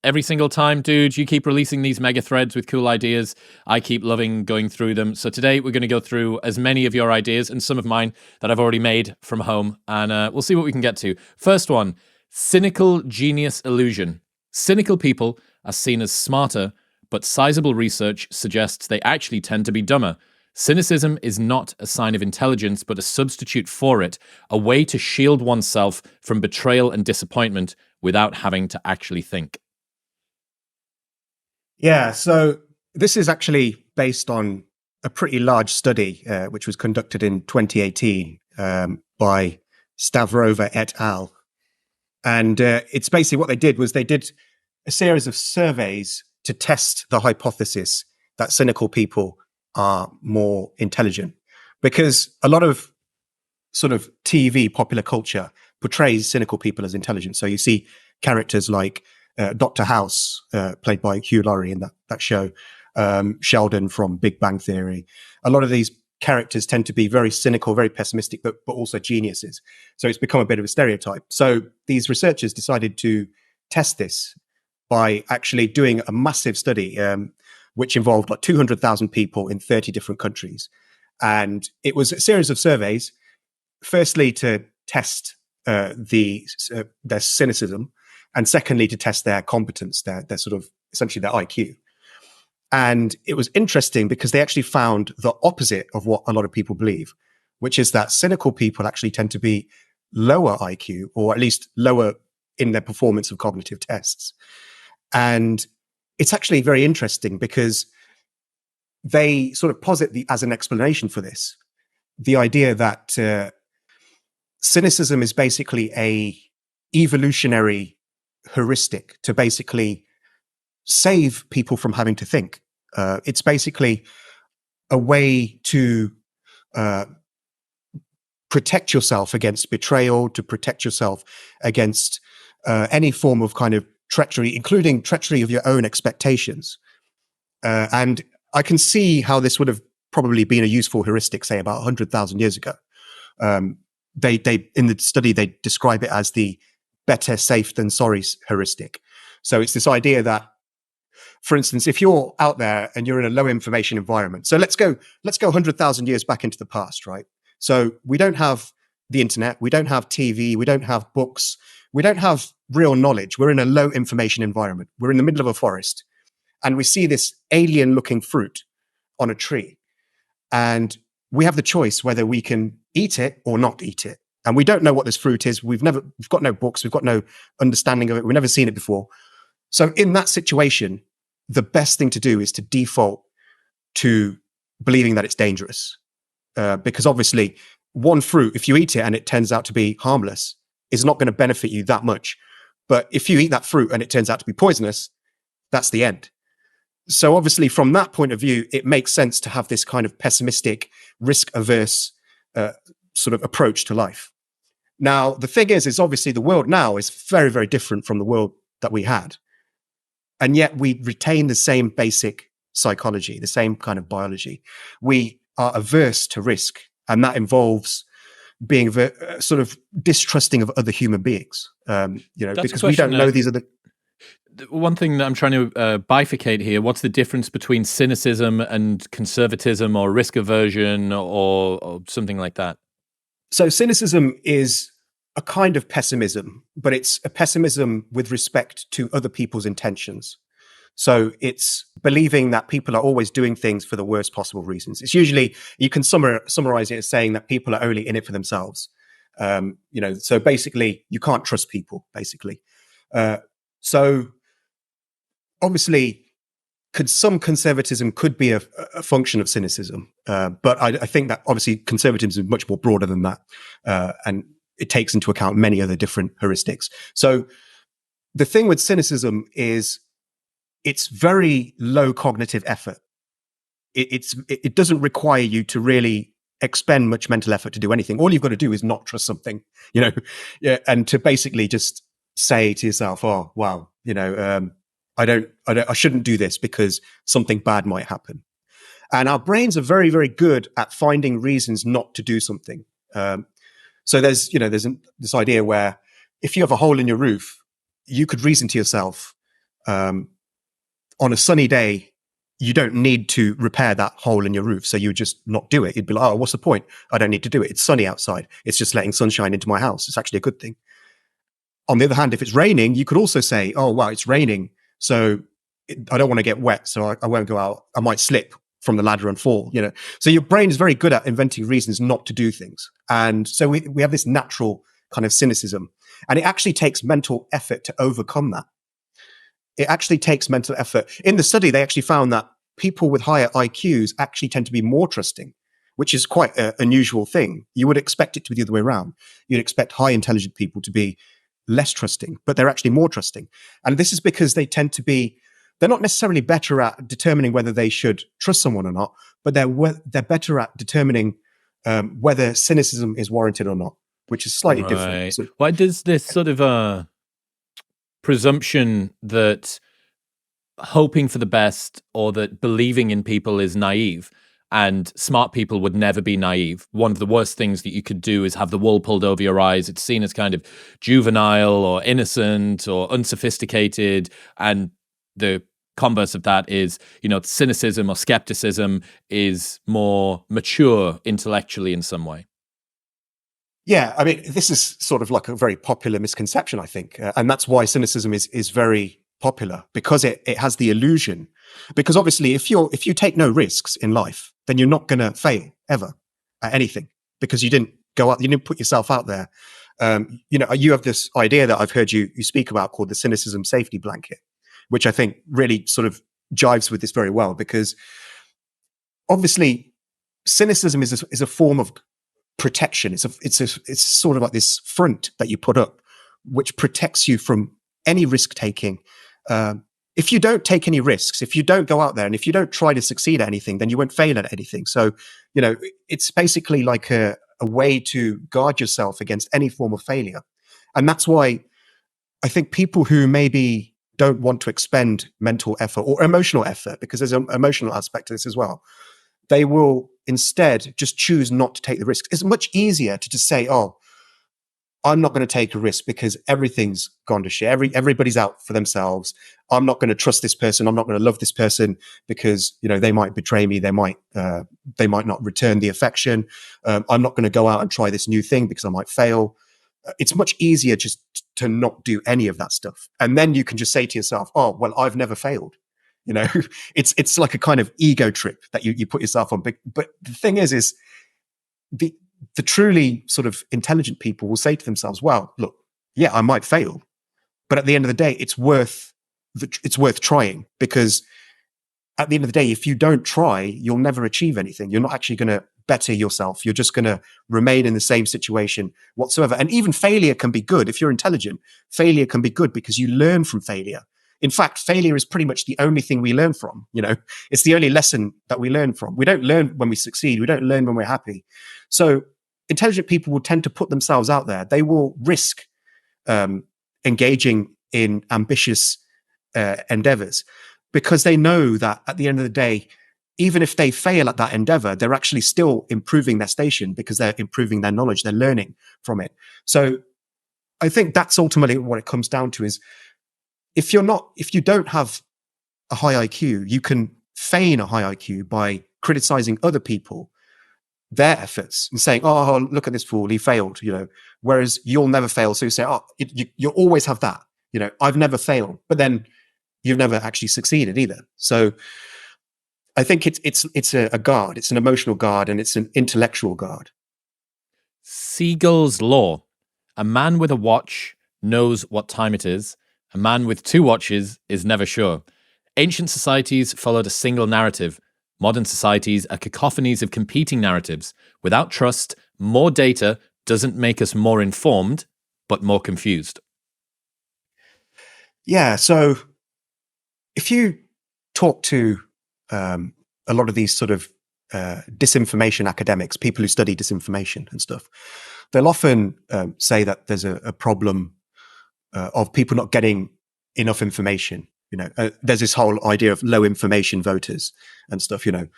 every single time, dude. You keep releasing these mega threads with cool ideas. I keep loving going through them. So today we're going to go through as many of your ideas and some of mine that I've already made from home, and we'll see what we can get to. First one, cynical genius illusion. Cynical people are seen as smarter, but sizable research suggests they actually tend to be dumber. Cynicism is not a sign of intelligence, but a substitute for it, a way to shield oneself from betrayal and disappointment without having to actually think. Yeah, so this is actually based on a pretty large study, which was conducted in 2018 by Stavrova et al. And it's basically what they did was they did a series of surveys to test the hypothesis that cynical people are more intelligent, because a lot of sort of TV popular culture portrays cynical people as intelligent. So you see characters like Dr. House, played by Hugh Laurie in that show, Sheldon from Big Bang Theory. A lot of these characters tend to be very cynical, very pessimistic, but also geniuses. So it's become a bit of a stereotype. So these researchers decided to test this by actually doing a massive study, which involved like 200,000 people in 30 different countries. And it was a series of surveys, firstly to test their cynicism, and secondly to test their competence, their sort of essentially their IQ. And it was interesting because they actually found the opposite of what a lot of people believe, which is that cynical people actually tend to be lower IQ, or at least lower in their performance of cognitive tests. And it's actually very interesting because they sort of posit as an explanation for this, the idea that cynicism is basically a evolutionary heuristic to basically save people from having to think. It's basically a way to protect yourself against betrayal, to protect yourself against any form of kind of treachery, including treachery of your own expectations. And I can see how this would have probably been a useful heuristic, say about 100,000 years ago. They in the study, they describe it as the better safe than sorry heuristic. So it's this idea that, for instance, if you're out there and you're in a low information environment, so let's go 100,000 years back into the past, right? So we don't have the internet, we don't have TV, we don't have books, we don't have real knowledge. We're in a low information environment. We're in the middle of a forest, and we see this alien looking fruit on a tree. And we have the choice whether we can eat it or not eat it. And we don't know what this fruit is. We've got no books. We've got no understanding of it. We've never seen it before. So in that situation, the best thing to do is to default to believing that it's dangerous. Because obviously one fruit, if you eat it and it turns out to be harmless, is not going to benefit you that much. But if you eat that fruit and it turns out to be poisonous, that's the end. So obviously from that point of view, it makes sense to have this kind of pessimistic, risk-averse sort of approach to life. Now, the thing is obviously the world now is very, very different from the world that we had. And yet we retain the same basic psychology, the same kind of biology. We are averse to risk, and that involves being sort of distrusting of other human beings, because we don't know these are the... One thing that I'm trying to bifurcate here, what's the difference between cynicism and conservatism or risk aversion or something like that? So cynicism is a kind of pessimism, but it's a pessimism with respect to other people's intentions. So it's believing that people are always doing things for the worst possible reasons. It's usually, you can summarize it as saying that people are only in it for themselves. So basically you can't trust people, basically. So obviously some conservatism could be a function of cynicism. But I think that obviously conservatism is much more broader than that. And it takes into account many other different heuristics. So the thing with cynicism is it's very low cognitive effort. It doesn't require you to really expend much mental effort to do anything. All you've got to do is not trust something, and to basically just say to yourself, oh, wow, I shouldn't do this because something bad might happen. And our brains are very, very good at finding reasons not to do something. So there's this idea where if you have a hole in your roof, you could reason to yourself, on a sunny day, you don't need to repair that hole in your roof. So you would just not do it. You'd be like, oh, what's the point? I don't need to do it. It's sunny outside. It's just letting sunshine into my house. It's actually a good thing. On the other hand, if it's raining, you could also say, oh, wow, it's raining. So I don't want to get wet. So I won't go out. I might slip from the ladder and fall, you know. So your brain is very good at inventing reasons not to do things. And so we have this natural kind of cynicism. And it actually takes mental effort to overcome that. It actually takes mental effort. In the study, they actually found that people with higher IQs actually tend to be more trusting, which is quite an unusual thing. You would expect it to be the other way around. You'd expect high intelligent people to be less trusting, but they're actually more trusting. And this is because they tend to be, they're not necessarily better at determining whether they should trust someone or not, but they're better at determining whether cynicism is warranted or not, which is slightly different. So, why does this sort of presumption that hoping for the best or that believing in people is naive and smart people would never be naive? One of the worst things that you could do is have the wool pulled over your eyes. It's seen as kind of juvenile or innocent or unsophisticated. And the converse of that is, you know, cynicism or skepticism is more mature intellectually in some way. yeah, I mean, this is sort of like a very popular misconception, I think. And that's why cynicism is very popular, because it has the illusion. Because obviously, if you take no risks in life, then you're not going to fail ever at anything, because you didn't go out, you didn't put yourself out there. You know, you have this idea that I've heard you speak about called the cynicism safety blanket, which I think really sort of jives with this very well, because obviously cynicism is a form of protection. It's sort of like this front that you put up, which protects you from any risk taking. If you don't take any risks, if you don't go out there, and if you don't try to succeed at anything, then you won't fail at anything. So, you know, it's basically like a way to guard yourself against any form of failure. And that's why I think people who maybe don't want to expend mental effort or emotional effort, because there's an emotional aspect to this as well, they will instead just choose not to take the risk. It's much easier to just say, oh, I'm not going to take a risk because everything's gone to shit. Everybody's out for themselves. I'm not going to trust this person. I'm not going to love this person because, you know, they might betray me. They might not return the affection. I'm not going to go out and try this new thing because I might fail. It's much easier just to not do any of that stuff. And then you can just say to yourself, oh, well, I've never failed. You know, it's like a kind of ego trip that you put yourself on. But the thing is the truly sort of intelligent people will say to themselves, well, look, yeah, I might fail, but at the end of the day, it's worth trying, because at the end of the day, if you don't try, you'll never achieve anything. You're not actually going to better yourself. You're just going to remain in the same situation whatsoever. And even failure can be good. If you're intelligent, failure can be good because you learn from failure. In fact, failure is pretty much the only thing we learn from. You know, it's the only lesson that we learn from. We don't learn when we succeed. We don't learn when we're happy. So intelligent people will tend to put themselves out there. They will risk engaging in ambitious endeavors, because they know that at the end of the day, even if they fail at that endeavor, they're actually still improving their station, because they're improving their knowledge. They're learning from it. So I think that's ultimately what it comes down to, is if you don't have a high IQ, you can feign a high IQ by criticizing other people, their efforts, and saying, oh, look at this fool, he failed, you know, whereas you'll never fail. So you say, oh, you'll always have that, you know, I've never failed, but then you've never actually succeeded either. So I think it's a guard, it's an emotional guard, and it's an intellectual guard. Siegel's law. A man with a watch knows what time it is. A man with two watches is never sure. Ancient societies followed a single narrative. Modern societies are cacophonies of competing narratives. Without trust, more data doesn't make us more informed, but more confused. Yeah. So if you talk to a lot of these sort of disinformation academics, people who study disinformation and stuff, they'll often say that there's a problem of people not getting enough information. You know, there's this whole idea of low information voters and stuff. You know,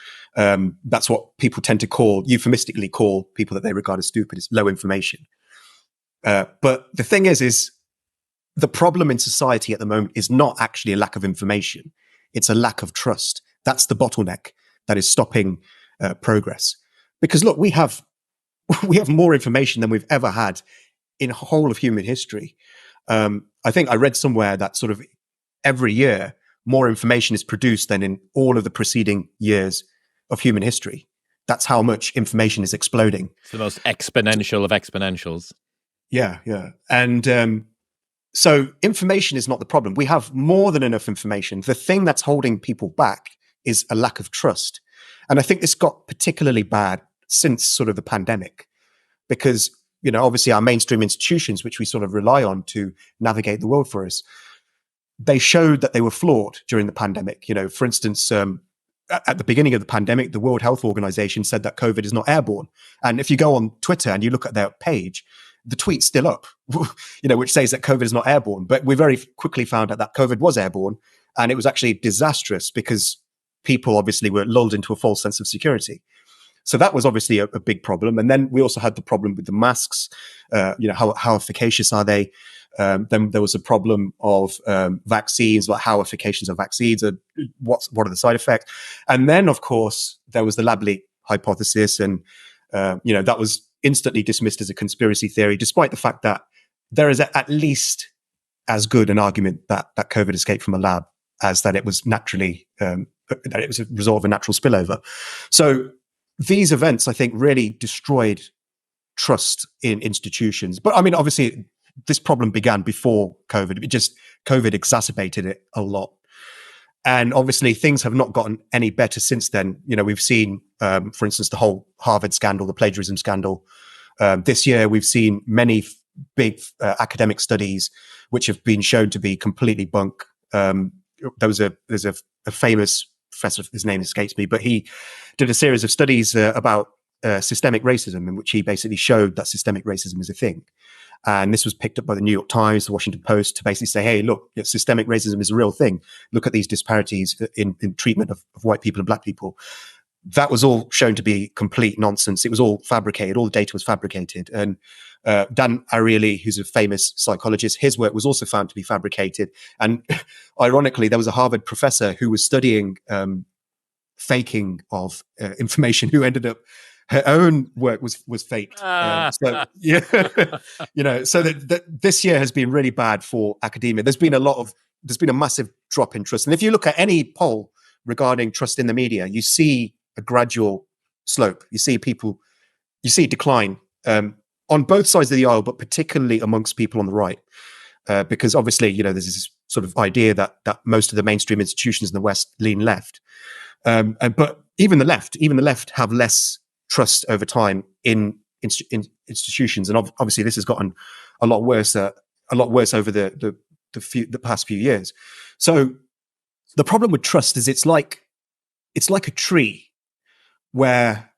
that's what people tend to euphemistically call people that they regard as stupid, is low information. But the thing is the problem in society at the moment is not actually a lack of information. It's a lack of trust. That's the bottleneck that is stopping progress. Because look, we have more information than we've ever had in whole of human history. I think I read somewhere that sort of every year more information is produced than in all of the preceding years of human history. That's how much information is exploding. It's the most exponential of exponentials. Yeah. And so information is not the problem. We have more than enough information. The thing that's holding people back is a lack of trust. And I think this got particularly bad since sort of the pandemic, because, obviously our mainstream institutions, which we sort of rely on to navigate the world for us, they showed that they were flawed during the pandemic. For instance, at the beginning of the pandemic, the World Health Organization said that COVID is not airborne. And if you go on Twitter and you look at their page, the tweet's still up, which says that COVID is not airborne. But we very quickly found out that COVID was airborne, and it was actually disastrous because people obviously were lulled into a false sense of security. So that was obviously a big problem. And then we also had the problem with the masks. How efficacious are they? Then there was a problem of vaccines, like how efficacious are vaccines, and what are the side effects? And then, of course, there was the lab leak hypothesis, and that was instantly dismissed as a conspiracy theory, despite the fact that there is at least as good an argument that COVID escaped from a lab as that it was naturally that it was a result of a natural spillover. So these events, I think, really destroyed trust in institutions. But I mean, obviously, this problem began before COVID. COVID exacerbated it a lot. And obviously, things have not gotten any better since then. We've seen, for instance, the whole Harvard scandal, the plagiarism scandal. This year, we've seen many big academic studies which have been shown to be completely bunk. There's a famous professor, his name escapes me, but he did a series of studies about systemic racism, in which he basically showed that systemic racism is a thing. And this was picked up by the New York Times, the Washington Post, to basically say, hey, look, systemic racism is a real thing. Look at these disparities in treatment of white people and black people. That was all shown to be complete nonsense. It was all fabricated. All the data was fabricated. And Dan Ariely, who's a famous psychologist, his work was also found to be fabricated. And ironically, there was a Harvard professor who was studying faking of information, who ended up, her own work was faked. So that this year has been really bad for academia. There's been a massive drop in trust. And if you look at any poll regarding trust in the media, you see a gradual slope. You see decline on both sides of the aisle, but particularly amongst people on the right, because obviously, there's this sort of idea that most of the mainstream institutions in the West lean left, but even the left have less trust over time in institutions, and obviously this has gotten a lot worse over the past few years. So the problem with trust is it's like a tree where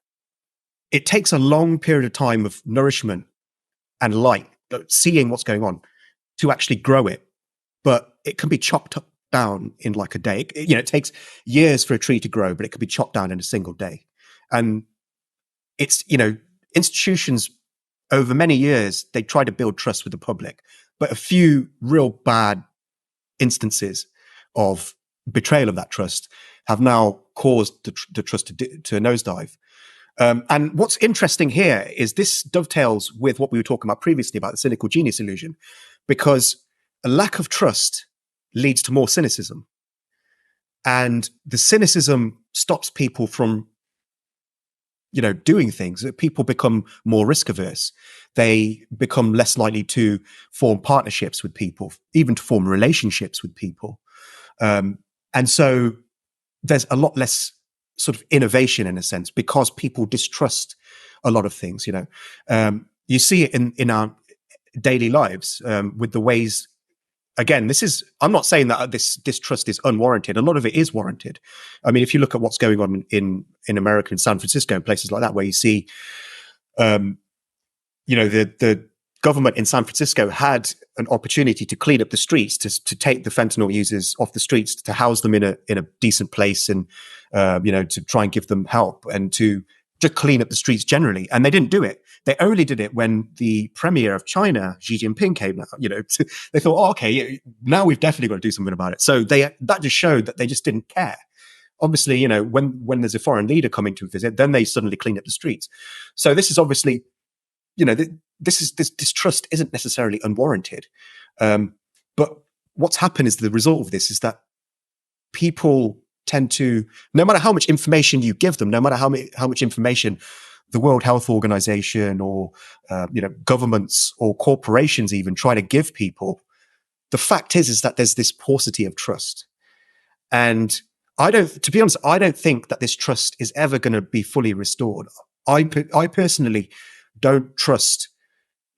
it takes a long period of time of nourishment and light, seeing what's going on, to actually grow it, but it can be chopped down in like a day. It takes years for a tree to grow, but it can be chopped down in a single day. And it's, institutions over many years, they try to build trust with the public, but a few real bad instances of betrayal of that trust have now caused the trust to nosedive. And what's interesting here is this dovetails with what we were talking about previously about the cynical genius illusion, because a lack of trust leads to more cynicism. And the cynicism stops people from doing things. People become more risk averse. They become less likely to form partnerships with people, even to form relationships with people. And so there's a lot less sort of innovation in a sense, because people distrust a lot of things. You see it in our daily lives with the ways. Again, I'm not saying that this distrust is unwarranted. A lot of it is warranted. I mean, if you look at what's going on in America, in San Francisco, and places like that, where you see, the government in San Francisco had an opportunity to clean up the streets, to take the fentanyl users off the streets, to house them in a decent place, and to try and give them help, and to just clean up the streets generally. And they didn't do it. They only did it when the premier of China, Xi Jinping, came out. They thought, oh, okay, now we've definitely got to do something about it. So that just showed that they just didn't care. Obviously, when there's a foreign leader coming to visit, then they suddenly clean up the streets. So this is obviously, this distrust isn't necessarily unwarranted. But what's happened is the result of this is that people tend to, no matter how much information you give them, no matter how much information the World Health Organization or governments or corporations even try to give people, the fact is that there's this paucity of trust. And to be honest, I don't think that this trust is ever going to be fully restored. I personally don't trust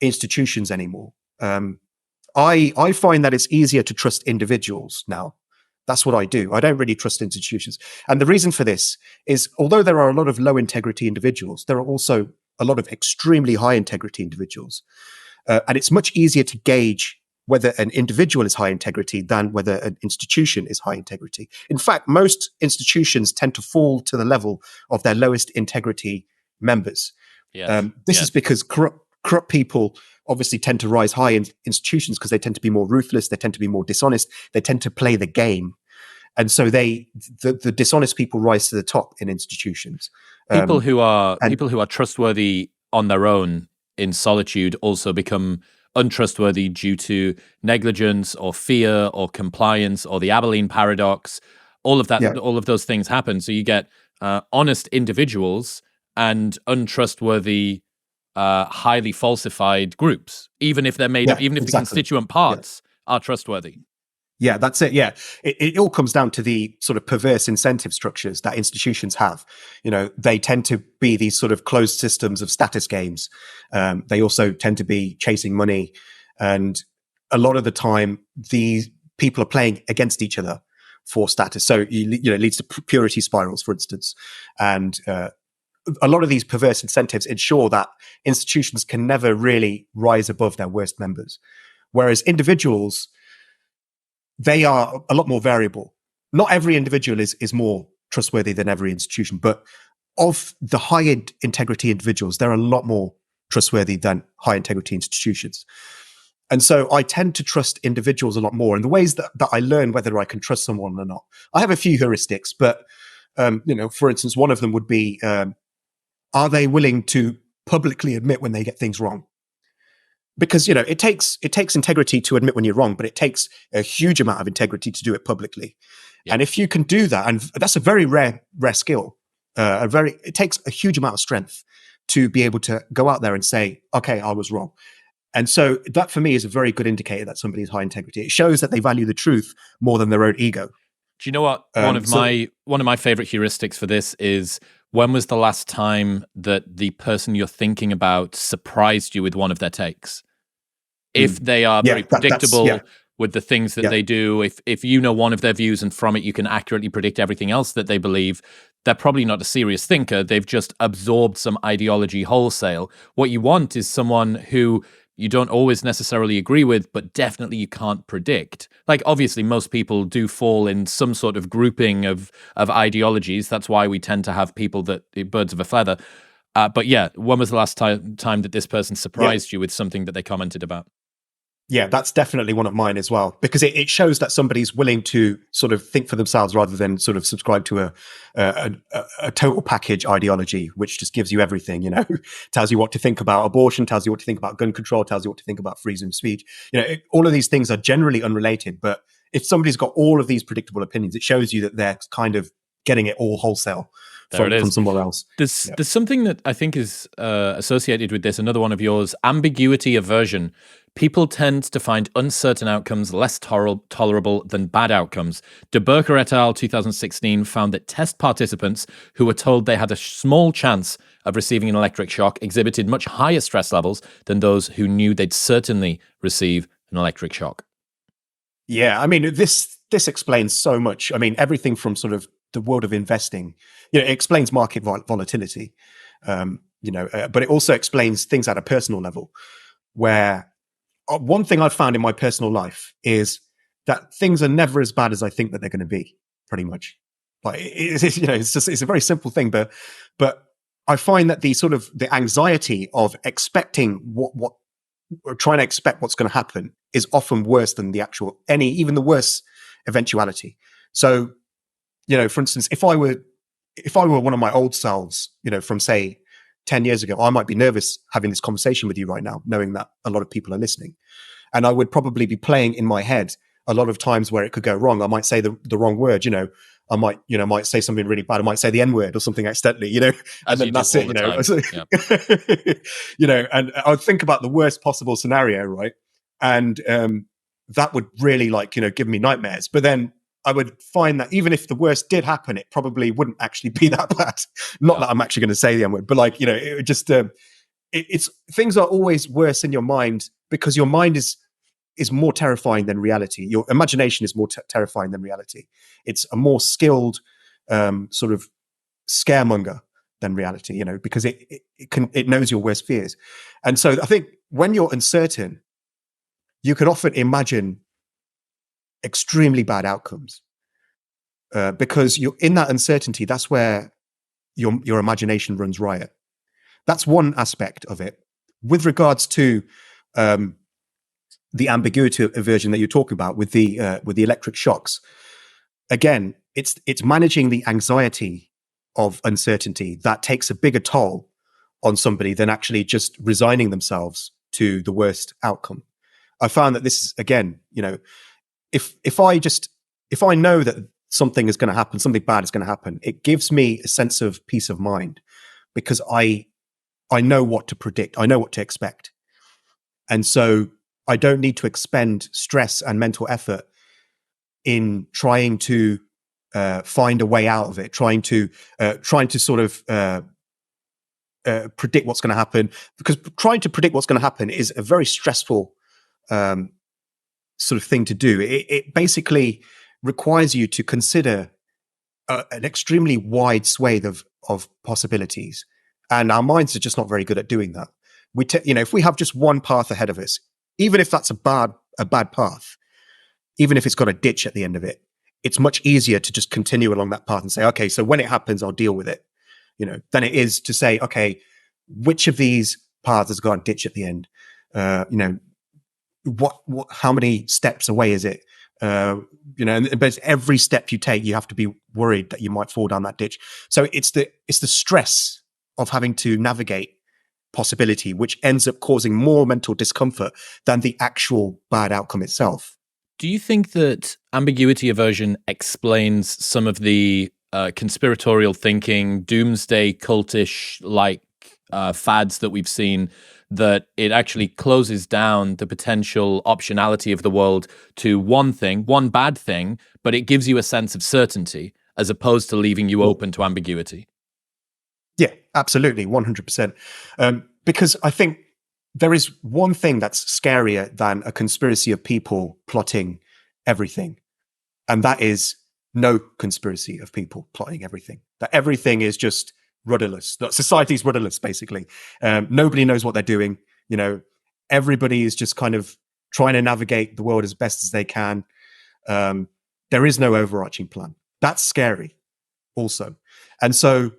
institutions anymore. I find that it's easier to trust individuals now. That's what I do. I don't really trust institutions. And the reason for this is, although there are a lot of low integrity individuals, there are also a lot of extremely high integrity individuals. And it's much easier to gauge whether an individual is high integrity than whether an institution is high integrity. In fact, most institutions tend to fall to the level of their lowest integrity members. This is because corrupt people obviously tend to rise high in institutions because they tend to be more ruthless, they tend to be more dishonest, they tend to play the game. And so the dishonest people rise to the top in institutions. People who are trustworthy on their own in solitude also become untrustworthy due to negligence or fear or compliance or the Abilene paradox. All of that, all of those things happen. So you get honest individuals and untrustworthy, highly falsified groups, even if they're made up, even if the constituent parts are trustworthy. Yeah, that's it. Yeah. It all comes down to the sort of perverse incentive structures that institutions have. They tend to be these sort of closed systems of status games. They also tend to be chasing money. And a lot of the time, these people are playing against each other for status. So, it leads to purity spirals, for instance. And a lot of these perverse incentives ensure that institutions can never really rise above their worst members. Whereas individuals, they are a lot more variable. Not every individual is more trustworthy than every institution, but of the high integrity individuals, they're a lot more trustworthy than high integrity institutions. And so I tend to trust individuals a lot more. And the ways that I learn whether I can trust someone or not, I have a few heuristics, but, for instance, one of them would be, are they willing to publicly admit when they get things wrong? Because, it takes integrity to admit when you're wrong, but it takes a huge amount of integrity to do it publicly. Yeah. And if you can do that, and that's a very rare skill, it takes a huge amount of strength to be able to go out there and say, okay, I was wrong. And so that for me is a very good indicator that somebody is high integrity. It shows that they value the truth more than their own ego. Do you know what? One of my favorite heuristics for this is, when was the last time that the person you're thinking about surprised you with one of their takes? If they are very predictable with the things that they do, if you know one of their views and from it you can accurately predict everything else that they believe, they're probably not a serious thinker. They've just absorbed some ideology wholesale. What you want is someone who you don't always necessarily agree with, but definitely you can't predict. Like, obviously, most people do fall in some sort of grouping of ideologies. That's why we tend to have people that birds of a feather. But yeah, when was the last time that this person surprised you with something that they commented about? Yeah, that's definitely one of mine as well, because it shows that somebody's willing to sort of think for themselves rather than sort of subscribe to a total package ideology, which just gives you everything, tells you what to think about abortion, tells you what to think about gun control, tells you what to think about freedom of speech. All of these things are generally unrelated, but if somebody's got all of these predictable opinions, it shows you that they're kind of getting it all wholesale from somewhere else. There's something that I think is associated with this, another one of yours, ambiguity aversion. People tend to find uncertain outcomes less tolerable than bad outcomes. De Burker et al. 2016 found that test participants who were told they had a small chance of receiving an electric shock exhibited much higher stress levels than those who knew they'd certainly receive an electric shock. Yeah, I mean, this explains so much. I mean, everything from sort of the world of investing, it explains market volatility, but it also explains things at a personal level, where one thing I've found in my personal life is that things are never as bad as I think that they're going to be, pretty much. Like it's a very simple thing, but I find that the anxiety of expecting what or trying to expect what's going to happen is often worse than the actual even the worst eventuality. So, for instance, if I were one of my old selves, from say 10 years ago, I might be nervous having this conversation with you right now, knowing that a lot of people are listening. And I would probably be playing in my head a lot of times where it could go wrong. I might say the wrong word, I might say something really bad. I might say the N word or something accidentally, and then that's it, Yeah. And I would think about the worst possible scenario, right? And that would really give me nightmares. But then I would find that even if the worst did happen, it probably wouldn't actually be that bad. Not that I'm actually going to say the N word, but it would just, it's things are always worse in your mind because your mind is more terrifying than reality. Your imagination is more terrifying than reality. It's a more skilled sort of scaremonger than reality, because it knows your worst fears. And so I think when you're uncertain, you can often imagine extremely bad outcomes because you're in that uncertainty. That's where your imagination runs riot. That's one aspect of it. With regards to the ambiguity aversion that you're talking about with the electric shocks, again, it's managing the anxiety of uncertainty that takes a bigger toll on somebody than actually just resigning themselves to the worst outcome. I found that this is, again, if I know that something is going to happen, something bad is going to happen, it gives me a sense of peace of mind because I know what to predict, I know what to expect, and so I don't need to expend stress and mental effort in trying to find a way out of it, trying to sort of predict what's going to happen, because trying to predict what's going to happen is a very stressful sort of thing to do. It basically requires you to consider an extremely wide swathe of possibilities, and our minds are just not very good at doing that. If we have just one path ahead of us, even if that's a bad path, even if it's got a ditch at the end of it, it's much easier to just continue along that path and say, okay, so when it happens, I'll deal with it, than it is to say, okay, which of these paths has got a ditch at the end? How many steps away is it? But every step you take, you have to be worried that you might fall down that ditch. So it's the stress of having to navigate possibility, which ends up causing more mental discomfort than the actual bad outcome itself. Do you think that ambiguity aversion explains some of the conspiratorial thinking, doomsday cultish fads that we've seen, that it actually closes down the potential optionality of the world to one bad thing, but it gives you a sense of certainty as opposed to leaving you open to ambiguity? Yeah, absolutely, 100%. Because I think there is one thing that's scarier than a conspiracy of people plotting everything, and that is no conspiracy of people plotting everything. That everything is just rudderless. That society's rudderless, basically. Nobody knows what they're doing. Everybody is just kind of trying to navigate the world as best as they can. There is no overarching plan. That's scary, also, and so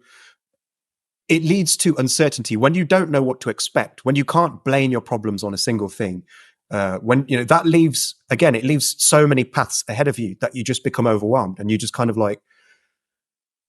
it leads to uncertainty when you don't know what to expect, when you can't blame your problems on a single thing. That leaves so many paths ahead of you that you just become overwhelmed, and you just kind of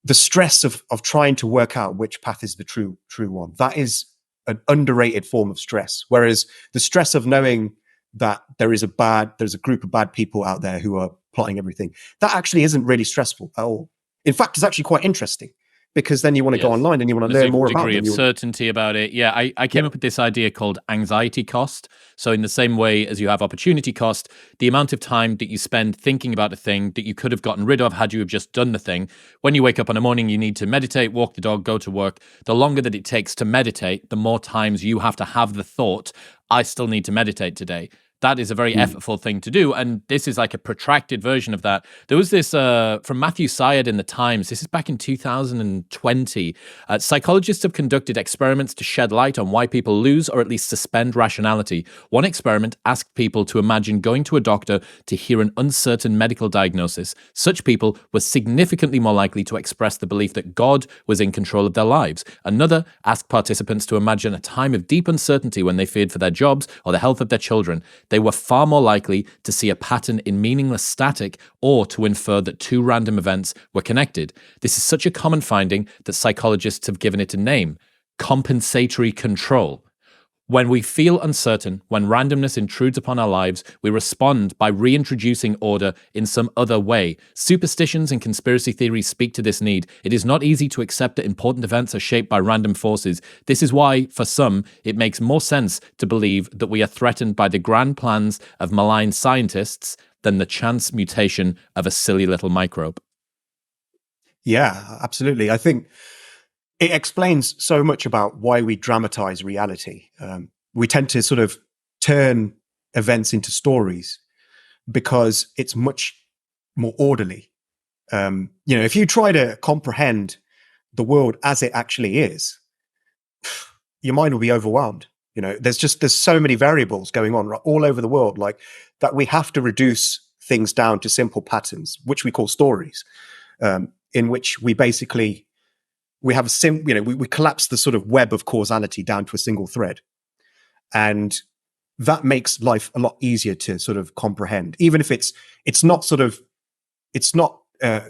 the stress of trying to work out which path is the true one. That is an underrated form of stress. Whereas the stress of knowing that there's a group of bad people out there who are plotting everything, that actually isn't really stressful at all. In fact, it's actually quite interesting, because then you want to go online and you want to learn more about them. There's a degree of certainty about it. Yeah, I came up with this idea called anxiety cost. So in the same way as you have opportunity cost, the amount of time that you spend thinking about a thing that you could have gotten rid of had you have just done the thing. When you wake up in the morning, you need to meditate, walk the dog, go to work. The longer that it takes to meditate, the more times you have to have the thought, I still need to meditate today. that is a very effortful thing to do. And this is like a protracted version of that. There was this from Matthew Syed in the Times. This is back in 2020. Psychologists have conducted experiments to shed light on why people lose or at least suspend rationality. One experiment asked people to imagine going to a doctor to hear an uncertain medical diagnosis. Such people were significantly more likely to express the belief that God was in control of their lives. Another asked participants to imagine a time of deep uncertainty when they feared for their jobs or the health of their children. They were far more likely to see a pattern in meaningless static or to infer that two random events were connected. This is such a common finding that psychologists have given it a name: compensatory control. When we feel uncertain, when randomness intrudes upon our lives, we respond by reintroducing order in some other way. Superstitions and conspiracy theories speak to this need. It is not easy to accept that important events are shaped by random forces. This is why, for some, it makes more sense to believe that we are threatened by the grand plans of malign scientists than the chance mutation of a silly little microbe. Yeah, absolutely. I think it explains so much about why we dramatize reality. We tend to sort of turn events into stories because it's much more orderly. If you try to comprehend the world as it actually is, your mind will be overwhelmed. There's so many variables going on all over the world, like that we have to reduce things down to simple patterns, which we call stories, in which we basically we have we collapse the sort of web of causality down to a single thread. And that makes life a lot easier to sort of comprehend, even if it's not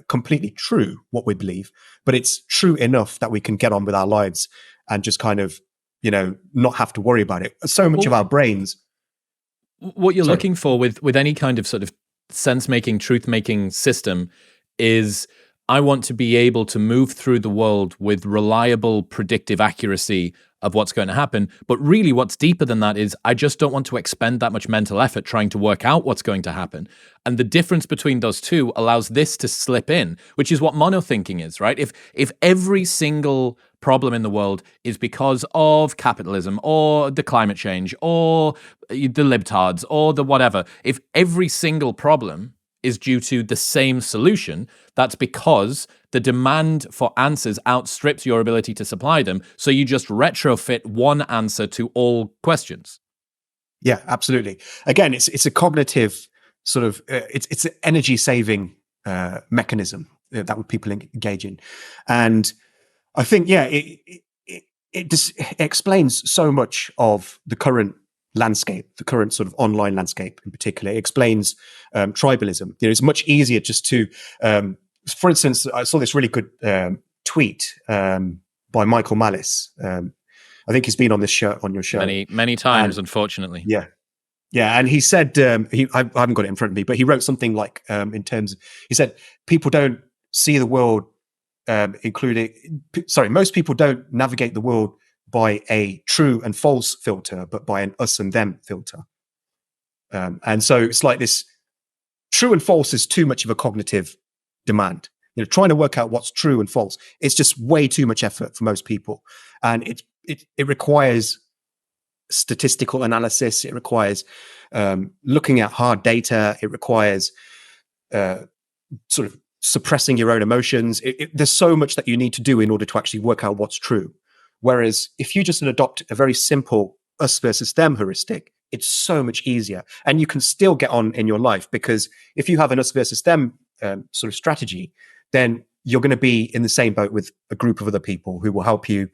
completely true what we believe, but it's true enough that we can get on with our lives and just kind of, not have to worry about it. So much of our brains. What you're looking for with any kind of sort of sense-making, truth-making system is, I want to be able to move through the world with reliable, predictive accuracy of what's going to happen. But really what's deeper than that is, I just don't want to expend that much mental effort trying to work out what's going to happen. And the difference between those two allows this to slip in, which is what monothinking is, right? If every single problem in the world is because of capitalism or the climate change or the libtards or the whatever, if every single problem is due to the same solution, that's because the demand for answers outstrips your ability to supply them. So you just retrofit one answer to all questions. Yeah, absolutely. Again, it's a cognitive sort of, it's an energy saving mechanism that people engage in. And I think, it just explains so much of the current landscape, the current sort of online landscape in particular. It explains tribalism. It's much easier just to, for instance, I saw this really good tweet by Michael Malice. I think he's been on your show many times, unfortunately. Yeah, and he said, I haven't got it in front of me, but he wrote something like, he said, people don't see the world, most people don't navigate the world by a true and false filter, but by an us and them filter. And so it's like this: true and false is too much of a cognitive demand. Trying to work out what's true and false, it's just way too much effort for most people. And it requires statistical analysis. It requires looking at hard data. It requires sort of suppressing your own emotions. There's so much that you need to do in order to actually work out what's true. Whereas if you just adopt a very simple us versus them heuristic, it's so much easier. And you can still get on in your life, because if you have an us versus them sort of strategy, then you're going to be in the same boat with a group of other people who will help you,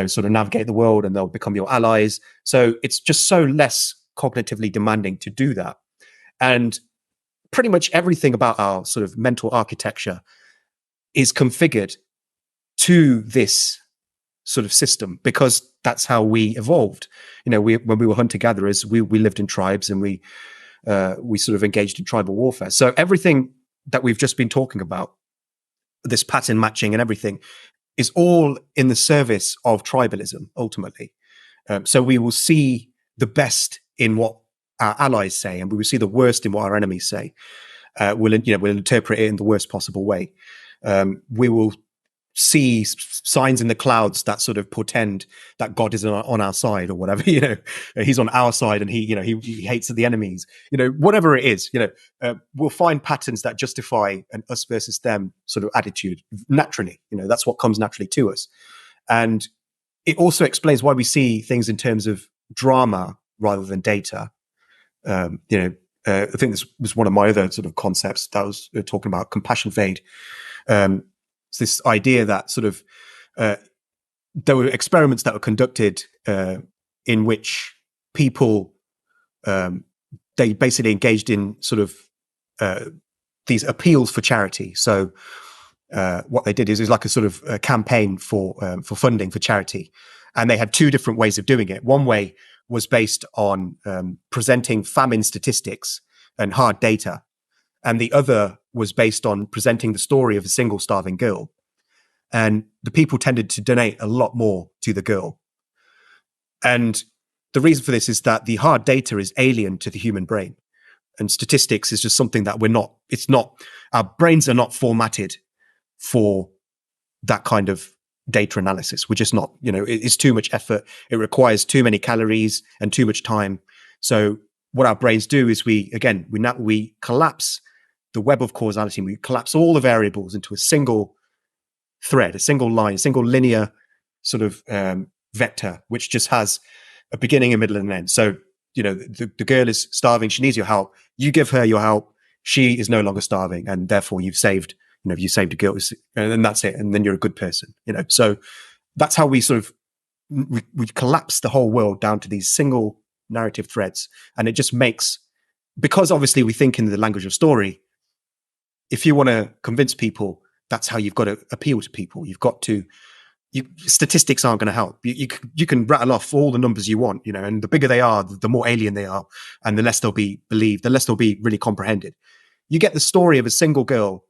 sort of navigate the world, and they'll become your allies. So it's just so less cognitively demanding to do that. And pretty much everything about our sort of mental architecture is configured to this sort of system, because that's how we evolved. When we were hunter-gatherers, we lived in tribes, and we sort of engaged in tribal warfare. So everything that we've just been talking about, this pattern matching and everything, is all in the service of tribalism, ultimately. So we will see the best in what our allies say, and we will see the worst in what our enemies say. We'll interpret it in the worst possible way. We will see signs in the clouds that sort of portend that God is on our side or whatever. He's on our side, and he hates the enemies. Whatever it is, we'll find patterns that justify an us versus them sort of attitude naturally. That's what comes naturally to us, and it also explains why we see things in terms of drama rather than data. I think this was one of my other sort of concepts that I was talking about, compassion fade. It's this idea that sort of there were experiments that were conducted in which people they basically engaged in sort of these appeals for charity. So what they did is like a sort of a campaign for funding for charity, and they had two different ways of doing it. One way was based on presenting famine statistics and hard data, and the other was based on presenting the story of a single starving girl. And the people tended to donate a lot more to the girl. And the reason for this is that the hard data is alien to the human brain, and statistics is just something that our brains are not formatted for that kind of data analysis. We're just not, it's too much effort. It requires too many calories and too much time. So what our brains do is we collapse the web of causality. We collapse all the variables into a single thread, a single line, a single linear sort of vector, which just has a beginning, a middle, and an end. So, the girl is starving. She needs your help. You give her your help. She is no longer starving. And therefore you've saved a girl, and then that's it. And then you're a good person, So that's how we sort of, we collapse the whole world down to these single narrative threads. And it just makes, because obviously we think in the language of story, if you want to convince people, that's how you've got to appeal to people. Statistics aren't going to help. You can rattle off all the numbers you want, and the bigger they are, the more alien they are, and the less they'll be believed, the less they'll be really comprehended. You get the story of a single girl,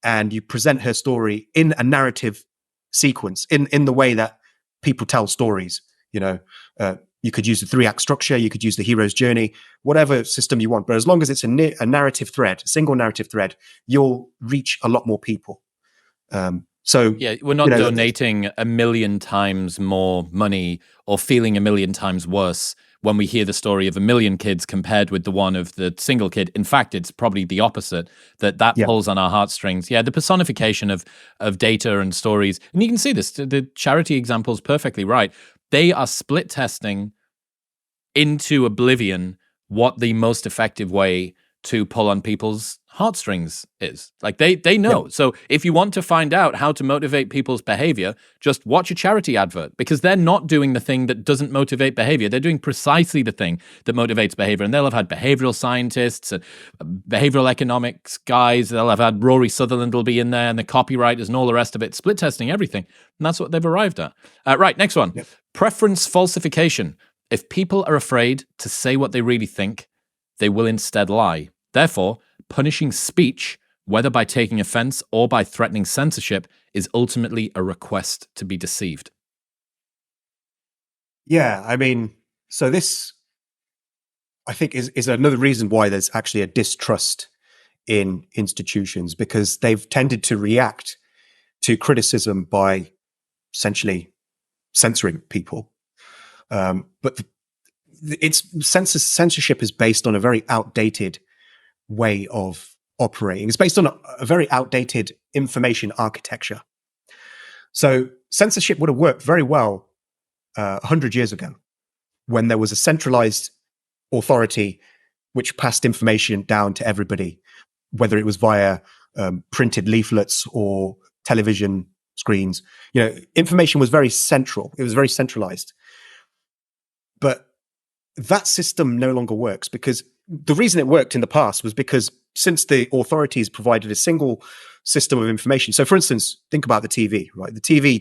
and you present her story in a narrative sequence, in the way that people tell stories. You could use the 3-act structure, you could use the hero's journey, whatever system you want. But as long as it's a narrative thread, a single narrative thread, you'll reach a lot more people. We're not donating 1 million times more money or feeling 1 million times worse when we hear the story of 1 million kids compared with the one of the single kid. In fact, it's probably the opposite, that pulls on our heartstrings. Yeah, the personification of data and stories. And you can see this, the charity example is perfectly right. They are split testing into oblivion what the most effective way to pull on people's heartstrings is. Like they know. Yeah. So if you want to find out how to motivate people's behavior, just watch a charity advert, because they're not doing the thing that doesn't motivate behavior. They're doing precisely the thing that motivates behavior. And they'll have had behavioral scientists and behavioral economics guys. They'll have had Rory Sutherland will be in there, and the copywriters and all the rest of it, split testing everything. And that's what they've arrived at. Right, next one. Yep. Preference falsification. If people are afraid to say what they really think, they will instead lie. Therefore, punishing speech, whether by taking offense or by threatening censorship, is ultimately a request to be deceived. Yeah, I mean, so this, I think, is another reason why there's actually a distrust in institutions, because they've tended to react to criticism by essentially censoring people. But censorship is based on a very outdated way of operating. It's based on a very outdated information architecture. So censorship would have worked very well 100 years ago, when there was a centralized authority which passed information down to everybody, whether it was via printed leaflets or television screens. Information was very central. It was very centralized. But that system no longer works, because the reason it worked in the past was because since the authorities provided a single system of information. So for instance, think about the TV, right? The TV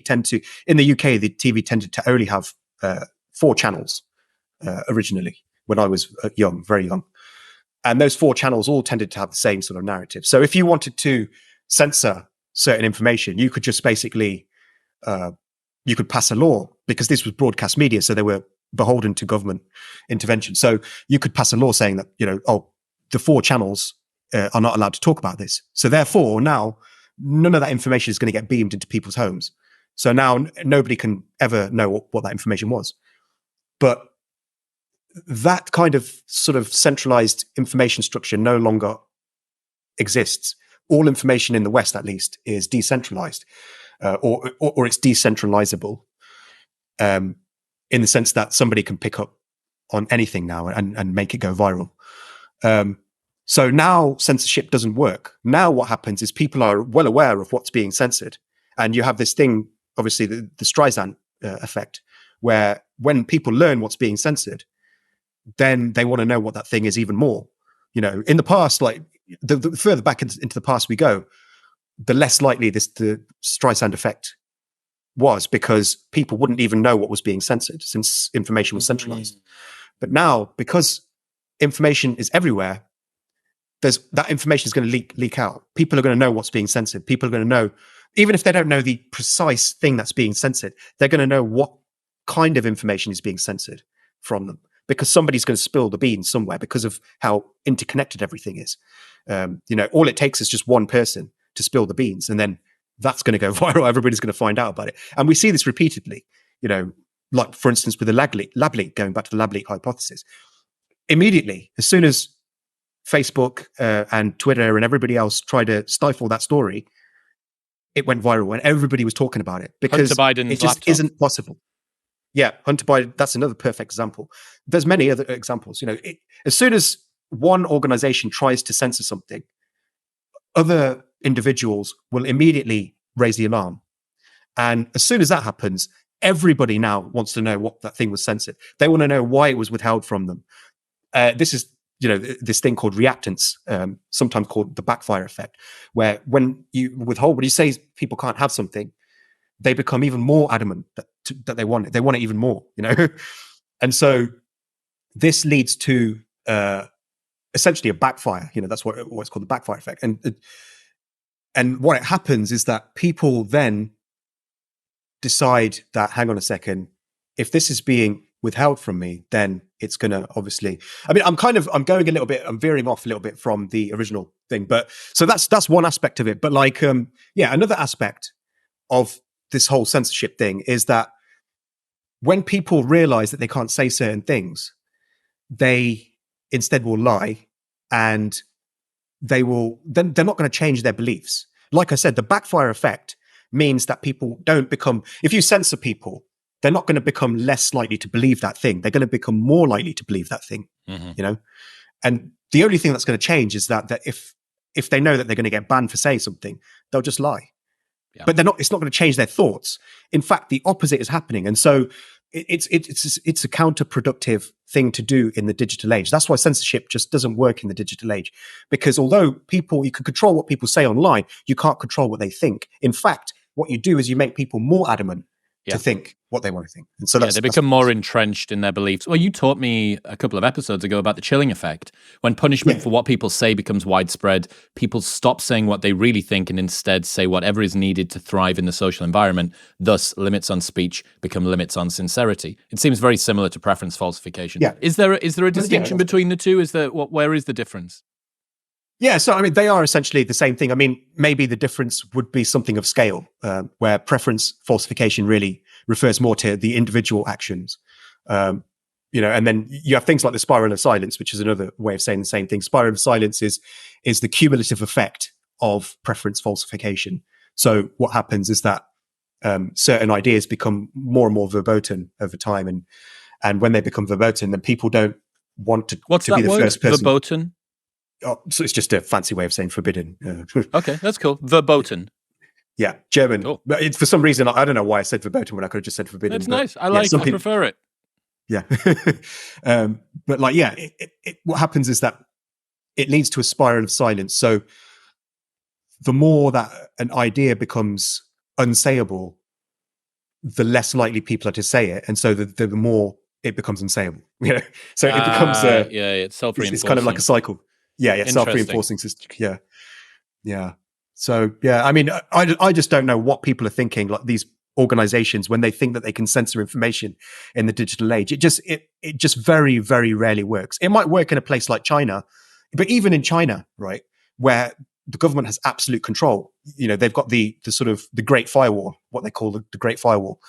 in the UK, the TV tended to only have 4 channels originally when I was young, very young. And those 4 channels all tended to have the same sort of narrative. So if you wanted to censor certain information, you could just basically, you could pass a law, because this was broadcast media. So they were beholden to government intervention. So you could pass a law saying that, the 4 channels are not allowed to talk about this. So therefore, now none of that information is going to get beamed into people's homes. So now nobody can ever know what that information was. But that kind of sort of centralized information structure no longer exists. All information in the West, at least, is decentralized, or it's decentralizable, in the sense that somebody can pick up on anything now and make it go viral. So now censorship doesn't work. Now what happens is people are well aware of what's being censored, and you have this thing, obviously, the Streisand effect, where when people learn what's being censored, then they want to know what that thing is even more. You know, in the past, like the further back into the past we go, the less likely the Streisand effect was, because people wouldn't even know what was being censored since information was centralized. But now, because information is everywhere, that information is going to leak out. People are going to know what's being censored. People are going to know, even if they don't know the precise thing that's being censored, they're going to know what kind of information is being censored from them, because somebody's going to spill the beans somewhere because of how interconnected everything is. You know, all it takes is just one person to spill the beans, and then that's going to go viral. Everybody's going to find out about it. And we see this repeatedly, you know, like, for instance, with the lab leak, going back to the lab leak hypothesis. Immediately, as soon as Facebook and Twitter and everybody else tried to stifle that story, it went viral and everybody was talking about it, because it just isn't possible. Yeah, Hunter Biden, that's another perfect example. There's many other examples. You know, as soon as one organization tries to censor something, other individuals will immediately raise the alarm. And as soon as that happens, everybody now wants to know what that thing was censored. They want to know why it was withheld from them. This is, you know, this thing called reactance, sometimes called the backfire effect, where when you say people can't have something, they become even more adamant that they want it. They want it even more, you know? And so this leads to essentially a backfire. You know, that's what's called the backfire effect. And what happens is that people then decide that, hang on a second, if this is being withheld from me, then it's going to obviously, I mean, I'm veering off a little bit from the original thing, but so that's one aspect of it. But like, another aspect of this whole censorship thing is that when people realize that they can't say certain things, they instead will lie, and they're not going to change their beliefs. Like I said, the backfire effect means that people don't become, if you censor people, they're not going to become less likely to believe that thing. They're going to become more likely to believe that thing, you know? And the only thing that's going to change is that if they know that they're going to get banned for saying something, they'll just lie. Yeah. But it's not going to change their thoughts. In fact, the opposite is happening. And so it's a counterproductive thing to do in the digital age. That's why censorship just doesn't work in the digital age, because although you can control what people say online, you can't control what they think. In fact, what you do is you make people more adamant to think what they want to think. And so they become more entrenched in their beliefs. Well, you taught me a couple of episodes ago about the chilling effect. When punishment for what people say becomes widespread, people stop saying what they really think and instead say whatever is needed to thrive in the social environment. Thus, limits on speech become limits on sincerity. It seems very similar to preference falsification. Yeah. Is there a distinction between the two? Where is the difference? Yeah, so I mean, they are essentially the same thing. I mean, maybe the difference would be something of scale, where preference falsification really refers more to the individual actions. You know, and then you have things like the spiral of silence, which is another way of saying the same thing. Spiral of silence is the cumulative effect of preference falsification. So what happens is that certain ideas become more and more verboten over time, and when they become verboten, then people don't want to be the first person. Verboten? Oh, so it's just a fancy way of saying forbidden. Okay, that's cool. Verboten. Yeah, German. Cool. But for some reason, I don't know why I said verboten when I could have just said forbidden. That's nice. I prefer it. Yeah. But like, yeah, what happens is that it leads to a spiral of silence. So the more that an idea becomes unsayable, the less likely people are to say it. And so the more it becomes unsayable. You know? So it becomes it's self-reinforcing. It's kind of like a cycle. Yeah, self-reinforcing system. Yeah. So yeah, I mean, I just don't know what people are thinking. Like these organizations, when they think that they can censor information in the digital age, it just very, very rarely works. It might work in a place like China, but even in China, right, where the government has absolute control, they've got the sort of the Great Firewall, what they call the Great Firewall.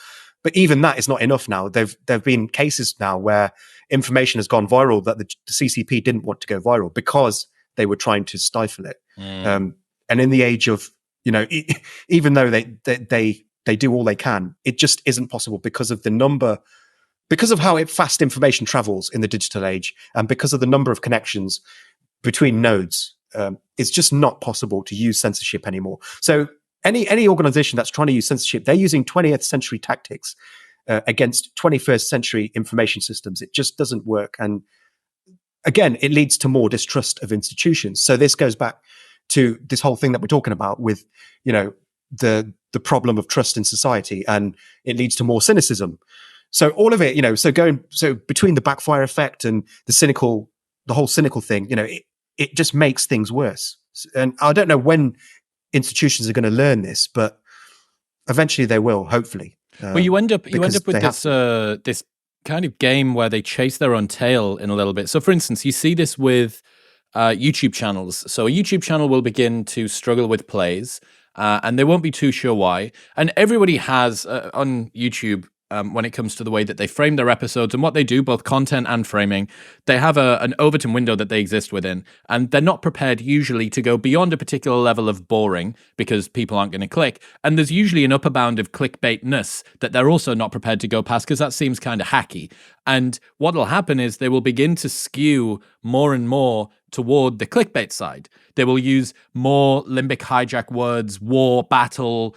But even that is not enough now. There've been cases now where information has gone viral that the CCP didn't want to go viral because they were trying to stifle it. And in the age of, even though they do all they can, it just isn't possible because of how fast information travels in the digital age, and because of the number of connections between nodes. It's just not possible to use censorship anymore. So any organization that's trying to use censorship, they're using 20th century tactics against 21st century information systems. It just doesn't work. And again, it leads to more distrust of institutions. So this goes back to this whole thing that we're talking about with, the problem of trust in society, and it leads to more cynicism. So all of it, so between the backfire effect and the whole cynical thing, it just makes things worse. And I don't know when institutions are going to learn this, but eventually they will, hopefully. Well, you end up with this kind of game where they chase their own tail in a little bit. So, for instance, you see this with YouTube channels. So a YouTube channel will begin to struggle with plays, and they won't be too sure why. And everybody has on YouTube, when it comes to the way that they frame their episodes and what they do, both content and framing, they have an Overton window that they exist within. And they're not prepared usually to go beyond a particular level of boring because people aren't going to click. And there's usually an upper bound of clickbaitness that they're also not prepared to go past because that seems kind of hacky. And what will happen is they will begin to skew more and more toward the clickbait side. They will use more limbic hijack words, war, battle,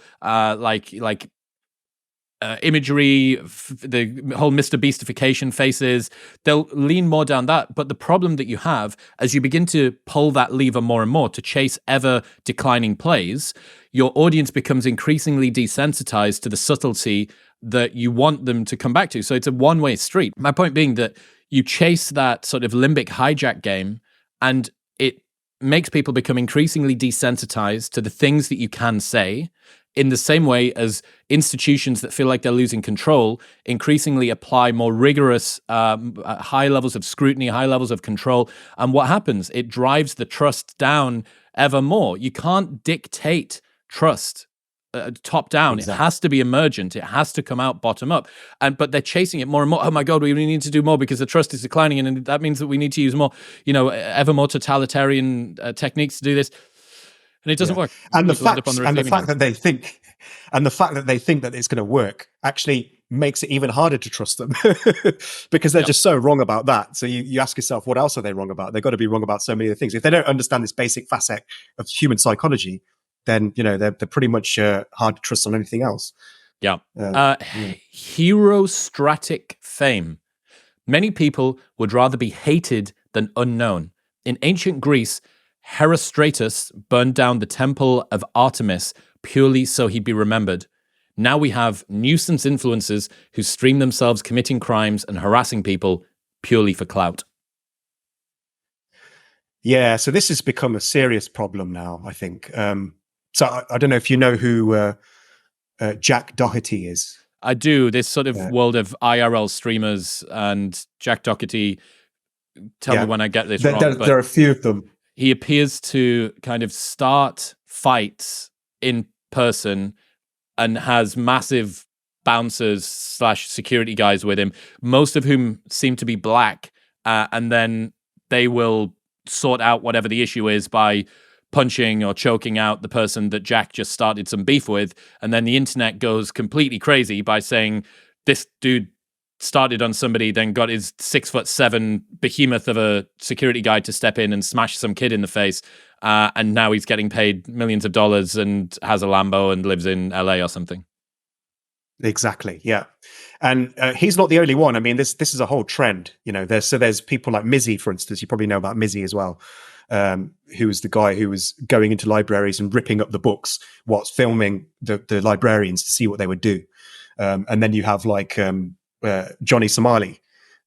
imagery, the whole Mr. Beastification faces. They'll lean more down that. But the problem that you have as you begin to pull that lever more and more to chase ever declining plays, your audience becomes increasingly desensitized to the subtlety that you want them to come back to. So it's a one-way street. My point being that you chase that sort of limbic hijack game, and it makes people become increasingly desensitized to the things that you can say, in the same way as institutions that feel like they're losing control increasingly apply more rigorous, high levels of scrutiny, high levels of control. And what happens? It drives the trust down ever more. You can't dictate trust top down. Exactly. It has to be emergent. It has to come out bottom up. But they're chasing it more and more. Oh my God, we need to do more because the trust is declining, and that means that we need to use more, ever more totalitarian techniques to do this. And it doesn't work. And the fact that they think that it's going to work actually makes it even harder to trust them because they're just so wrong about that. So you ask yourself, what else are they wrong about? They've got to be wrong about so many other things. If they don't understand this basic facet of human psychology, then they're pretty much hard to trust on anything else. Yeah. Herostratic fame. Many people would rather be hated than unknown. In ancient Greece, Herostratus burned down the temple of Artemis purely so he'd be remembered. Now we have nuisance influencers who stream themselves committing crimes and harassing people purely for clout. Yeah, so this has become a serious problem now, I think. So I don't know if you know who Jack Doherty is. I do. This sort of world of IRL streamers and Jack Doherty. Tell me when I get this wrong. There are a few of them. He appears to kind of start fights in person and has massive bouncers / security guys with him, most of whom seem to be black. And then they will sort out whatever the issue is by punching or choking out the person that Jack just started some beef with. And then the internet goes completely crazy by saying this dude started on somebody, then got his 6'7" behemoth of a security guard to step in and smash some kid in the face. And now he's getting paid millions of dollars and has a Lambo and lives in LA or something. Exactly. Yeah. And he's not the only one. I mean, this is a whole trend, there's people like Mizzy, for instance. You probably know about Mizzy as well. Who was the guy who was going into libraries and ripping up the books whilst filming the librarians to see what they would do. And then you have like, Johnny Somali,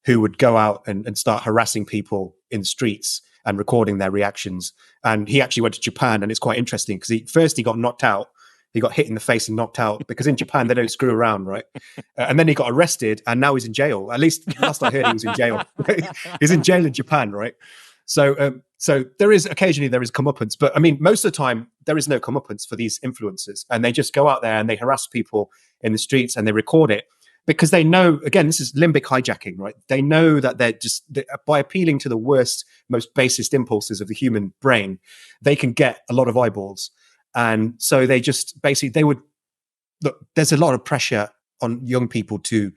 who would go out and start harassing people in the streets and recording their reactions. And he actually went to Japan, and it's quite interesting because first he got knocked out. He got hit in the face and knocked out because in Japan they don't screw around, right? And then he got arrested, and now he's in jail. At least last I heard, he was in jail. He's in jail in Japan, right? So there is occasionally comeuppance, but I mean, most of the time there is no comeuppance for these influencers, and they just go out there and they harass people in the streets and they record it because they know, again, this is limbic hijacking, right? They know that by appealing to the worst, most basest impulses of the human brain, they can get a lot of eyeballs. And so they just basically, look, there's a lot of pressure on young people to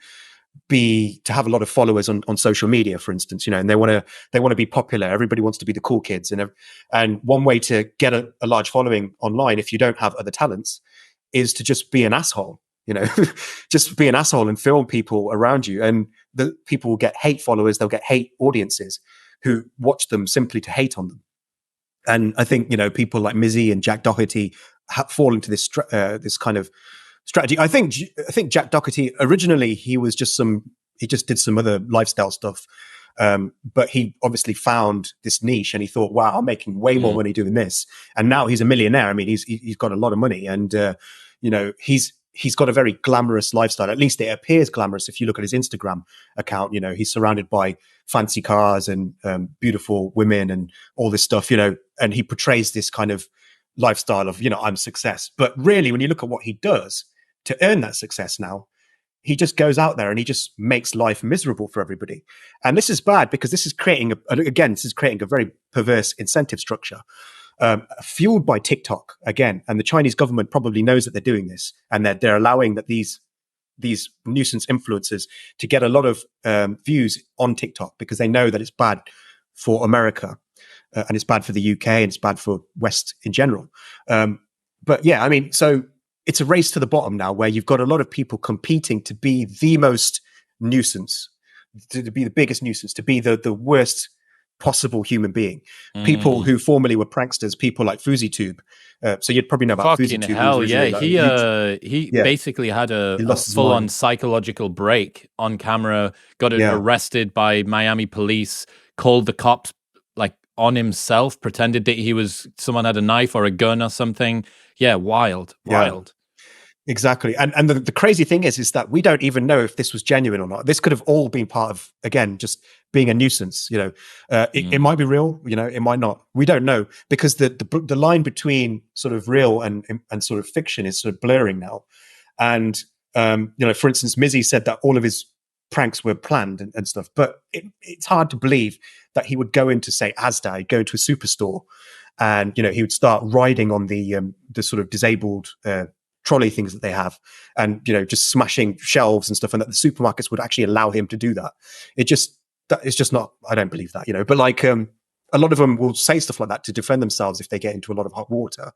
have a lot of followers on social media, for instance, and they want to be popular. Everybody wants to be the cool kids. And one way to get a large following online, if you don't have other talents, is to just be an asshole. Just be an asshole and film people around you, and the people will get hate followers. They'll get hate audiences who watch them simply to hate on them. And I think people like Mizzy and Jack Doherty fall into this kind of strategy. I think Jack Doherty originally he just did some other lifestyle stuff, but he obviously found this niche and he thought, wow, I'm making way more money doing this. And now he's a millionaire. I mean, he's got a lot of money, and he's got a very glamorous lifestyle. At least it appears glamorous if you look at his Instagram account. He's surrounded by fancy cars and beautiful women and all this stuff. And he portrays this kind of lifestyle of I'm success. But really, when you look at what he does to earn that success now, he just goes out there and he just makes life miserable for everybody. And this is bad because this is creating a very perverse incentive structure, fueled by TikTok again. And the Chinese government probably knows that they're doing this, and that they're allowing that these nuisance influencers to get a lot of views on TikTok because they know that it's bad for America, and it's bad for the UK, and it's bad for West in general. But yeah, I mean, so it's a race to the bottom now, where you've got a lot of people competing to be the most nuisance, to be the biggest nuisance, to be the worst possible human being. People who formerly were pranksters, people like FouseyTube. So you'd probably know about FouseyTube. Fucking hell, yeah. He basically had a full-on psychological break on camera, got arrested by Miami police, called the cops like on himself, pretended that someone had a knife or a gun or something. Yeah, wild. Exactly. And the crazy thing is that we don't even know if this was genuine or not. This could have all been part of, again, just being a nuisance. It might be real, it might not. We don't know, because the line between sort of real and sort of fiction is sort of blurring now. And, for instance, Mizzy said that all of his pranks were planned and stuff, but it's hard to believe that he would go into, say, Asda, he'd go into a superstore, and, he would start riding on the sort of disabled trolley things that they have, and just smashing shelves and stuff, and that the supermarkets would actually allow him to do that. It's just not, I don't believe that, but like a lot of them will say stuff like that to defend themselves if they get into a lot of hot water.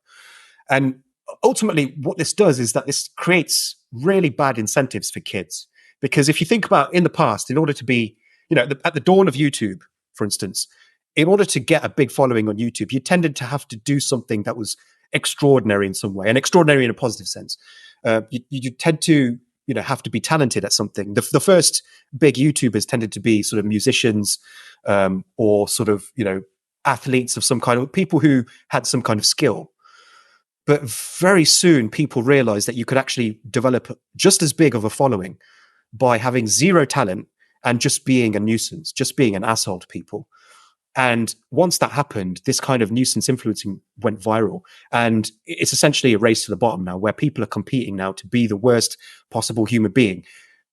And ultimately what this does is that this creates really bad incentives for kids, because if you think about in the past, in order to be, at the dawn of YouTube, for instance, in order to get a big following on YouTube, you tended to have to do something that was extraordinary in some way, and extraordinary in a positive sense. You tend to, have to be talented at something. The first big YouTubers tended to be sort of musicians, or sort of, athletes of some kind, of people who had some kind of skill. But very soon people realized that you could actually develop just as big of a following by having zero talent and just being a nuisance, just being an asshole to people. And once that happened, this kind of nuisance influencing went viral. And it's essentially a race to the bottom now, where people are competing now to be the worst possible human being,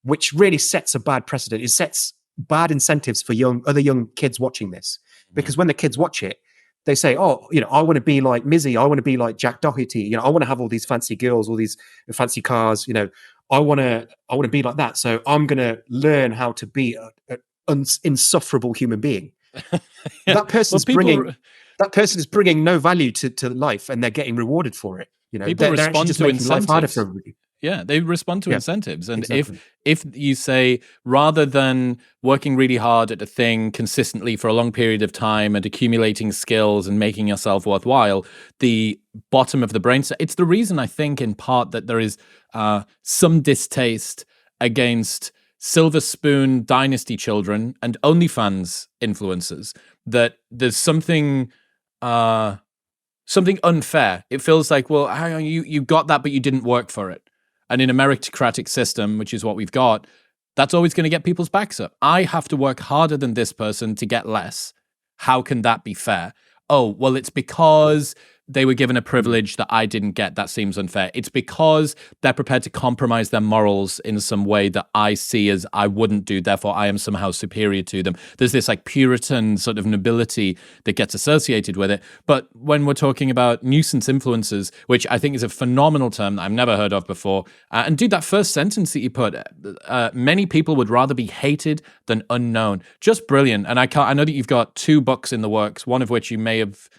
which really sets a bad precedent. It sets bad incentives for other young kids watching this. Because when the kids watch it, they say, oh, I want to be like Mizzy. I want to be like Jack Doherty. I want to have all these fancy girls, all these fancy cars. I want to be like that. So I'm going to learn how to be an insufferable human being. That person is bringing no value to life, and they're getting rewarded for it. People respond to incentives. Harder for everybody. Yeah, they respond to incentives. And exactly. if you say, rather than working really hard at a thing consistently for a long period of time and accumulating skills and making yourself worthwhile, the bottom of the brain, it's the reason I think in part that there is some distaste against Silver Spoon Dynasty children and OnlyFans influencers, that there's something unfair. It feels like, well, hang on, you got that, but you didn't work for it. And in a meritocratic system, which is what we've got, that's always going to get people's backs up. I have to work harder than this person to get less. how can that be fair? Oh, well, it's because they were given a privilege that I didn't get. That seems unfair. It's because they're prepared to compromise their morals in some way that I see as I wouldn't do. Therefore, I am somehow superior to them. There's this like Puritan sort of nobility that gets associated with it. But when we're talking about nuisance influencers, which I think is a phenomenal term that I've never heard of before, and dude, that first sentence that you put, many people would rather be hated than unknown. Just brilliant. And I know that you've got 2 books in the works, one of which you may have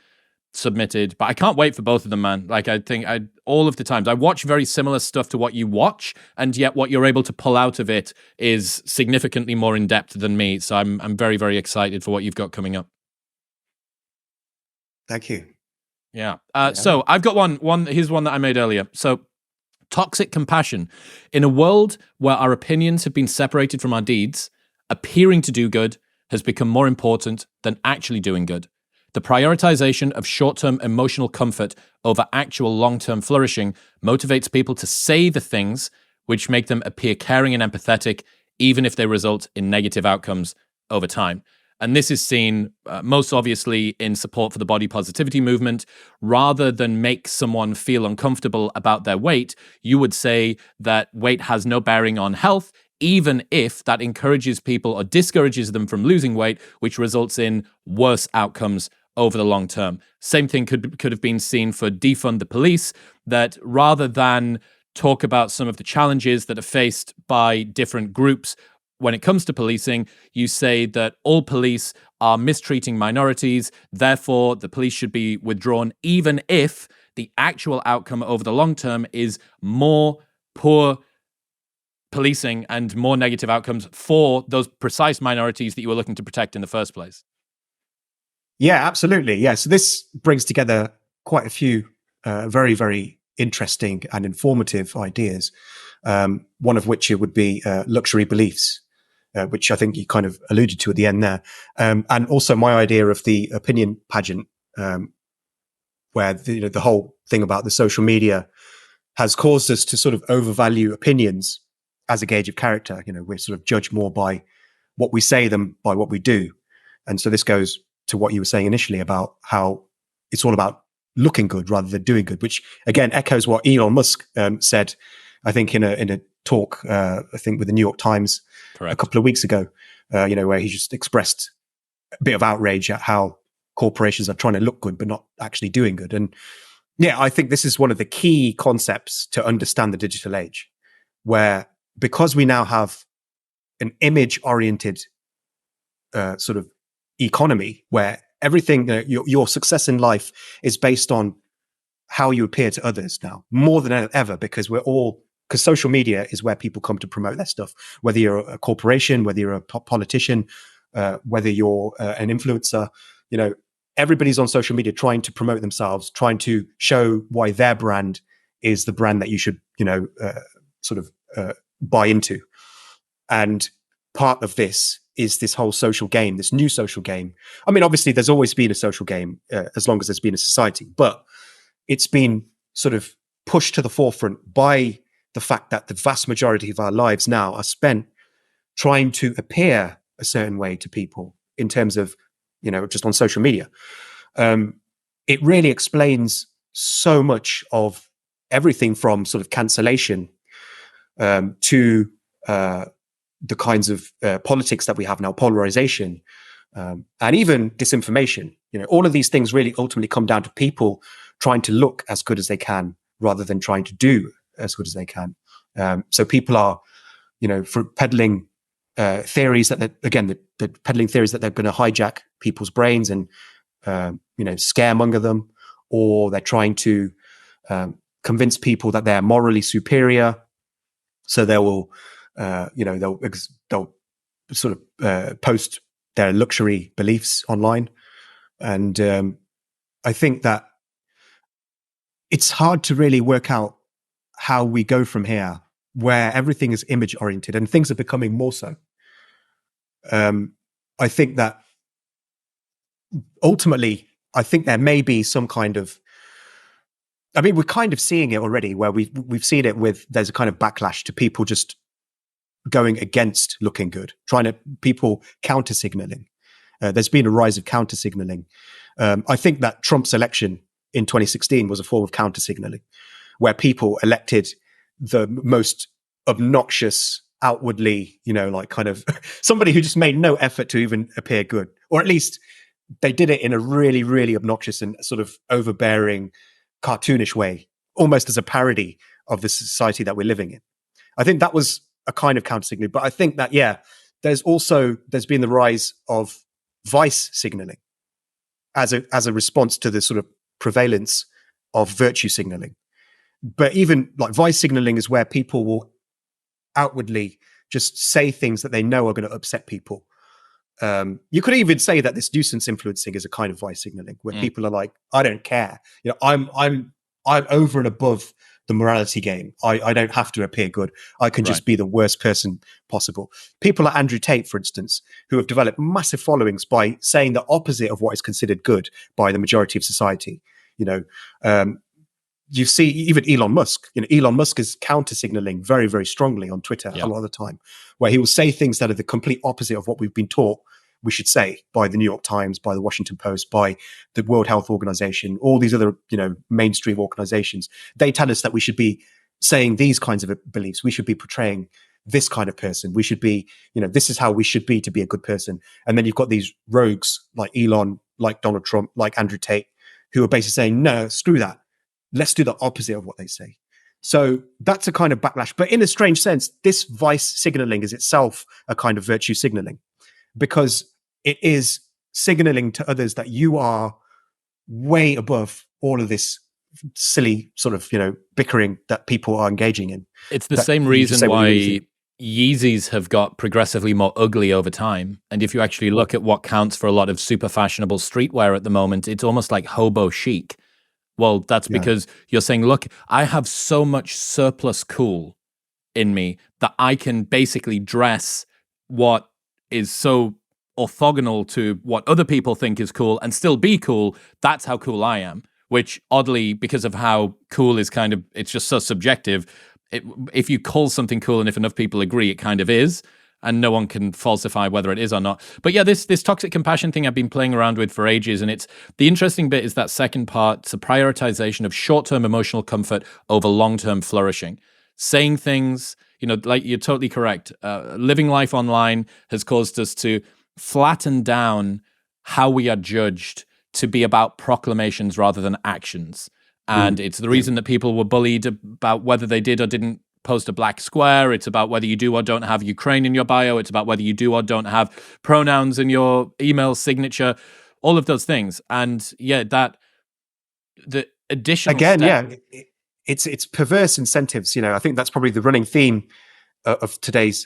submitted, but I can't wait for both of them, man. Like, I think all of the times I watch very similar stuff to what you watch, and yet what you're able to pull out of it is significantly more in depth than me. So I'm very, very excited for what you've got coming up. Thank you. Yeah. So I've got one. Here's one that I made earlier. So, toxic compassion. In a world where our opinions have been separated from our deeds, appearing to do good has become more important than actually doing good. The prioritization of short-term emotional comfort over actual long-term flourishing motivates people to say the things which make them appear caring and empathetic, even if they result in negative outcomes over time. And this is seen most obviously in support for the body positivity movement. Rather than make someone feel uncomfortable about their weight, you would say that weight has no bearing on health, even if that encourages people or discourages them from losing weight, which results in worse outcomes over the long term. Same thing could have been seen for defund the police, that rather than talk about some of the challenges that are faced by different groups when it comes to policing, you say that all police are mistreating minorities, therefore the police should be withdrawn, even if the actual outcome over the long term is more poor policing and more negative outcomes for those precise minorities that you were looking to protect in the first place. Yeah, absolutely. Yeah. So this brings together quite a few very, very interesting and informative ideas. One of which it would be luxury beliefs, which I think you kind of alluded to at the end there. And also my idea of the opinion pageant, where the whole thing about the social media has caused us to sort of overvalue opinions as a gauge of character. We're sort of judged more by what we say than by what we do. And so this goes to what you were saying initially about how it's all about looking good rather than doing good, which again echoes what Elon Musk said, I think in a talk, I think with the New York Times. Correct. A couple of weeks ago, where he just expressed a bit of outrage at how corporations are trying to look good but not actually doing good. And yeah, I think this is one of the key concepts to understand the digital age, where because we now have an image-oriented sort of economy where everything, your success in life is based on how you appear to others now, more than ever, because social media is where people come to promote their stuff, whether you're a corporation, whether you're a politician, whether you're an influencer, everybody's on social media trying to promote themselves, trying to show why their brand is the brand that you should, buy into. And part of this is this whole social game, this new social game. I mean, obviously there's always been a social game as long as there's been a society, but it's been sort of pushed to the forefront by the fact that the vast majority of our lives now are spent trying to appear a certain way to people in terms of, just on social media. It really explains so much of everything from sort of cancellation to the kinds of politics that we have now, polarization, and even disinformation. All of these things really ultimately come down to people trying to look as good as they can rather than trying to do as good as they can. So people are, for peddling theories that they're peddling theories that they're going to hijack people's brains and, scaremonger them, or they're trying to convince people that they're morally superior. So they will, they'll sort of post their luxury beliefs online. And I think that it's hard to really work out how we go from here, where everything is image oriented and things are becoming more so. I think that ultimately, I think there may be some kind of, I mean, we're kind of seeing it already, where we've seen it with, there's a kind of backlash to people just going against looking good, people counter signaling. There's been a rise of counter signaling. I think that Trump's election in 2016 was a form of counter signaling, where people elected the most obnoxious, outwardly, like kind of somebody who just made no effort to even appear good, or at least they did it in a really, really obnoxious and sort of overbearing, cartoonish way, almost as a parody of the society that we're living in. I think that was a kind of counter signaling, but I think that, there's been the rise of vice signaling as a response to the sort of prevalence of virtue signaling. But even like vice signaling is where people will outwardly just say things that they know are going to upset people. You could even say that this nuisance influencing is a kind of vice signaling, where people are like, I don't care. I'm over and above the morality game. I don't have to appear good. I can just be the worst person possible. People like Andrew Tate, for instance, who have developed massive followings by saying the opposite of what is considered good by the majority of society. You see even Elon Musk. Elon Musk is counter signaling very, very strongly on Twitter a lot of the time, where he will say things that are the complete opposite of what we've been taught we should say by the New York Times, by the Washington Post, by the World Health Organization, all these other, mainstream organizations. They tell us that we should be saying these kinds of beliefs. We should be portraying this kind of person. We should be, this is how we should be to be a good person. And then you've got these rogues like Elon, like Donald Trump, like Andrew Tate, who are basically saying, no, screw that. Let's do the opposite of what they say. So that's a kind of backlash. But in a strange sense, this vice signaling is itself a kind of virtue signaling, because it is signaling to others that you are way above all of this silly sort of, bickering that people are engaging in. It's the same reason why Yeezys have got progressively more ugly over time. And if you actually look at what counts for a lot of super fashionable streetwear at the moment, it's almost like hobo chic. Well, that's because you're saying, look, I have so much surplus cool in me that I can basically dress what is so orthogonal to what other people think is cool and still be cool. That's how cool I am, which oddly, because of how cool is kind of, it's just so subjective. If you call something cool and if enough people agree, it kind of is. And no one can falsify whether it is or not. But yeah, this toxic compassion thing I've been playing around with for ages. And it's the interesting bit is that second part, it's a prioritization of short-term emotional comfort over long-term flourishing. Saying things, like you're totally correct. Living life online has caused us to flatten down how we are judged to be about proclamations rather than actions. And it's the reason that people were bullied about whether they did or didn't post a black square. It's about whether you do or don't have Ukraine in your bio. It's about whether you do or don't have pronouns in your email signature, all of those things. And that the additional it's perverse incentives. I think that's probably the running theme of today's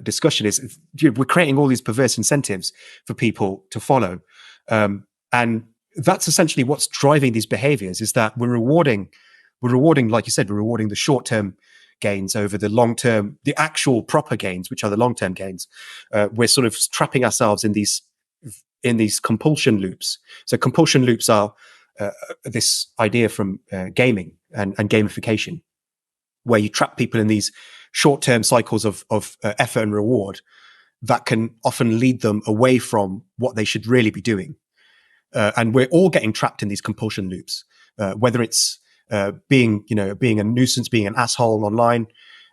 discussion is we're creating all these perverse incentives for people to follow. And that's essentially what's driving these behaviors, is that we're rewarding, like you said, we're rewarding the short-term gains over the long-term, the actual proper gains, which are the long-term gains. We're sort of trapping ourselves in these compulsion loops. So compulsion loops are this idea from gaming and gamification, where you trap people in these short-term cycles of effort and reward that can often lead them away from what they should really be doing. And we're all getting trapped in these compulsion loops, whether it's being a nuisance, being an asshole online,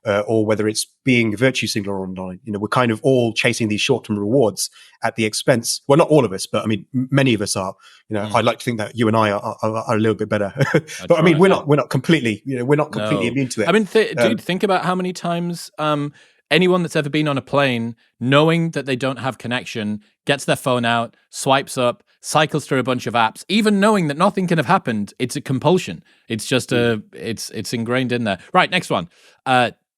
or whether it's being a virtue signaler online. We're kind of all chasing these short-term rewards at the expense. Well, not all of us, but I mean, many of us are. I'd like to think that you and I are a little bit better, but I mean, we're not completely. We're not completely immune to it. I mean, dude, think about how many times anyone that's ever been on a plane, knowing that they don't have connection, gets their phone out, swipes up, cycles through a bunch of apps, even knowing that nothing can have happened. It's a compulsion. It's just it's ingrained in there. Right, next one.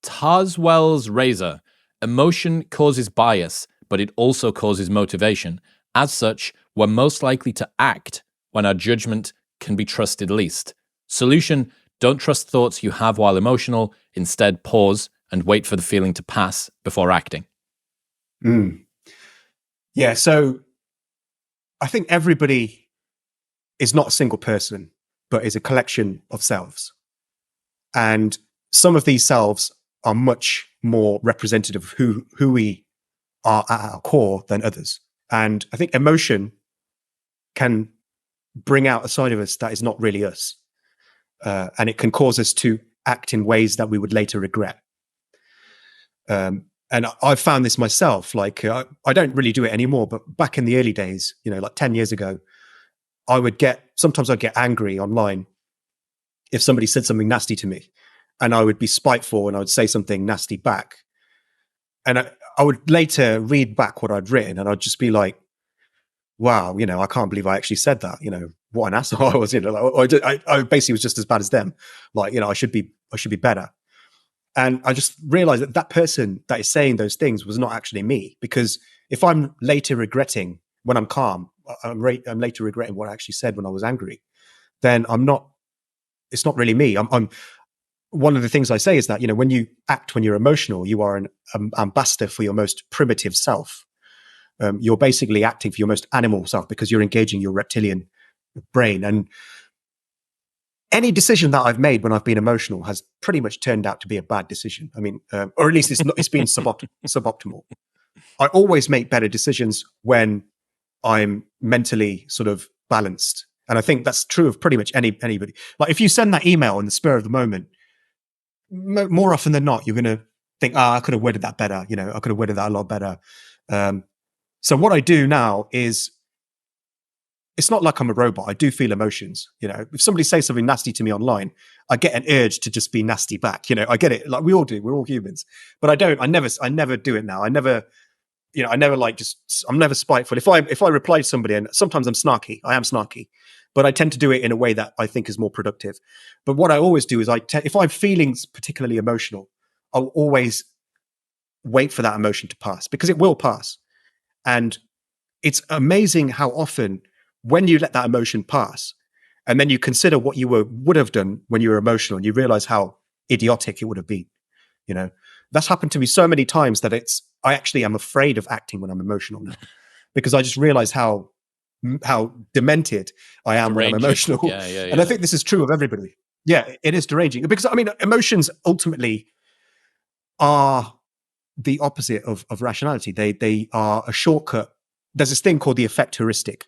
Tarswell's razor. Emotion causes bias, but it also causes motivation. As such, we're most likely to act when our judgment can be trusted least. Solution: don't trust thoughts you have while emotional. Instead, pause and wait for the feeling to pass before acting. Yeah, so I think everybody is not a single person, but is a collection of selves. And some of these selves are much more representative of who we are at our core than others. And I think emotion can bring out a side of us that is not really us. And it can cause us to act in ways that we would later regret. And I've found this myself. Like, I don't really do it anymore, but back in the early days, like 10 years ago, sometimes I'd get angry online if somebody said something nasty to me, and I would be spiteful and I would say something nasty back. And I would later read back what I'd written, and I'd just be like, wow, I can't believe I actually said that. What an asshole I was. I basically was just as bad as them. Like, I should be better. And I just realized that person that is saying those things was not actually me, because if I'm later regretting when I'm calm, I'm later regretting what I actually said when I was angry, then it's not really me. I'm one of the things I say is that, when you act when you're emotional, you are an ambassador for your most primitive self. You're basically acting for your most animal self because you're engaging your reptilian brain. And any decision that I've made when I've been emotional has pretty much turned out to be a bad decision. I mean, or at least it's been suboptimal. I always make better decisions when I'm mentally sort of balanced. And I think that's true of pretty much anybody. Like, if you send that email in the spur of the moment, more often than not, you're going to think, I could have worded that better. I could have worded that a lot better. So what I do now is, it's not like I'm a robot. I do feel emotions. If somebody says something nasty to me online, I get an urge to just be nasty back. I get it. Like we all do. We're all humans. But I don't. I never do it now. I never I'm never spiteful. If I reply to somebody, and sometimes I am snarky, but I tend to do it in a way that I think is more productive. But what I always do is if I'm feeling particularly emotional, I'll always wait for that emotion to pass, because it will pass. And it's amazing how often, when you let that emotion pass, and then you consider what you would have done when you were emotional, and you realize how idiotic it would have been. That's happened to me so many times that I actually am afraid of acting when I'm emotional now, because I just realize how demented I am when I'm emotional. Yeah. And I think this is true of everybody. Yeah, it is deranging, because I mean, emotions ultimately are the opposite of rationality. They are a shortcut. There's this thing called the effect heuristic,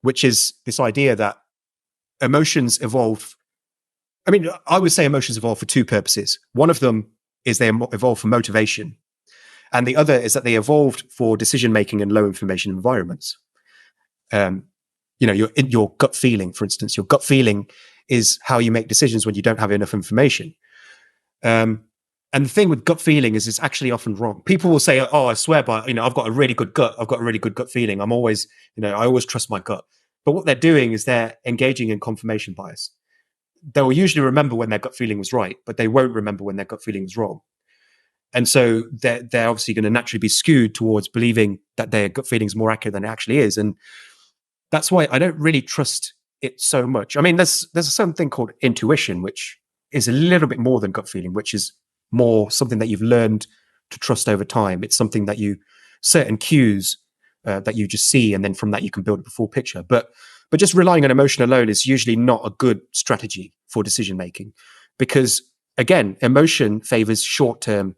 which is this idea that emotions evolve. I mean, I would say emotions evolve for two purposes. One of them is they evolve for motivation, and the other is that they evolved for decision-making in low information environments. Your gut feeling, for instance, your gut feeling is how you make decisions when you don't have enough information. And the thing with gut feeling is, it's actually often wrong. People will say, "Oh, I swear by, I've got a really good gut. I've got a really good gut feeling. I always trust my gut." But what they're doing is they're engaging in confirmation bias. They will usually remember when their gut feeling was right, but they won't remember when their gut feeling was wrong. And so they're obviously going to naturally be skewed towards believing that their gut feeling is more accurate than it actually is. And that's why I don't really trust it so much. I mean, there's something called intuition, which is a little bit more than gut feeling, which is more something that you've learned to trust over time. It's something that certain cues that you just see, and then from that you can build a full picture. But just relying on emotion alone is usually not a good strategy for decision making, because again, emotion favors short-term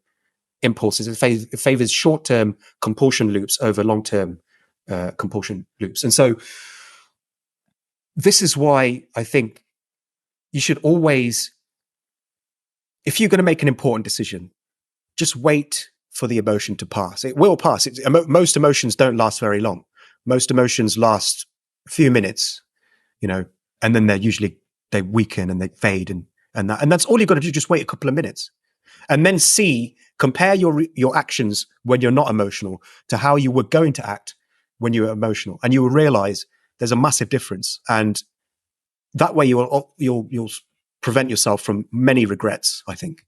impulses. It favors short-term compulsion loops over long-term compulsion loops. And so this is why I think you should always, if you're going to make an important decision, just wait for the emotion to pass. It will pass. Most emotions don't last very long. Most emotions last a few minutes, and then they weaken and they fade, and that's all you've got to do. Just wait a couple of minutes, and then compare your actions when you're not emotional to how you were going to act when you were emotional, and you will realize there's a massive difference. And that way you'll prevent yourself from many regrets, I think.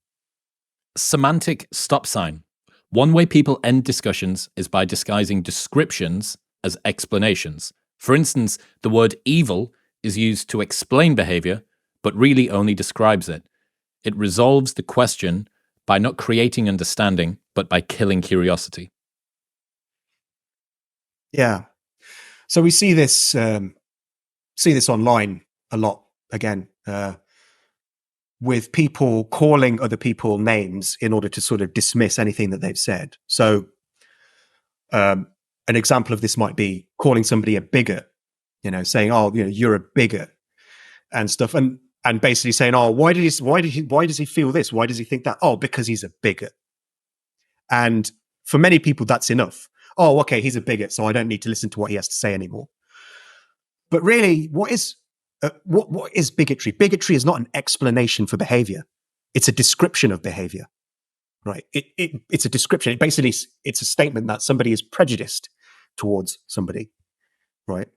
Semantic stop sign. One way people end discussions is by disguising descriptions as explanations. For instance, the word evil is used to explain behavior, but really only describes it. It resolves the question by not creating understanding, but by killing curiosity. Yeah. So we see this online a lot again, with people calling other people names in order to sort of dismiss anything that they've said. So an example of this might be calling somebody a bigot, saying, "Oh, you're a bigot," and stuff, and basically saying, "Oh, why does he feel this? Why does he think that? Oh, because he's a bigot." And for many people, that's enough. Oh, okay, he's a bigot, so I don't need to listen to what he has to say anymore. But really, what is bigotry? Bigotry is not an explanation for behavior; it's a description of behavior. Right? It's a description. It's a statement that somebody is prejudiced towards somebody. Right?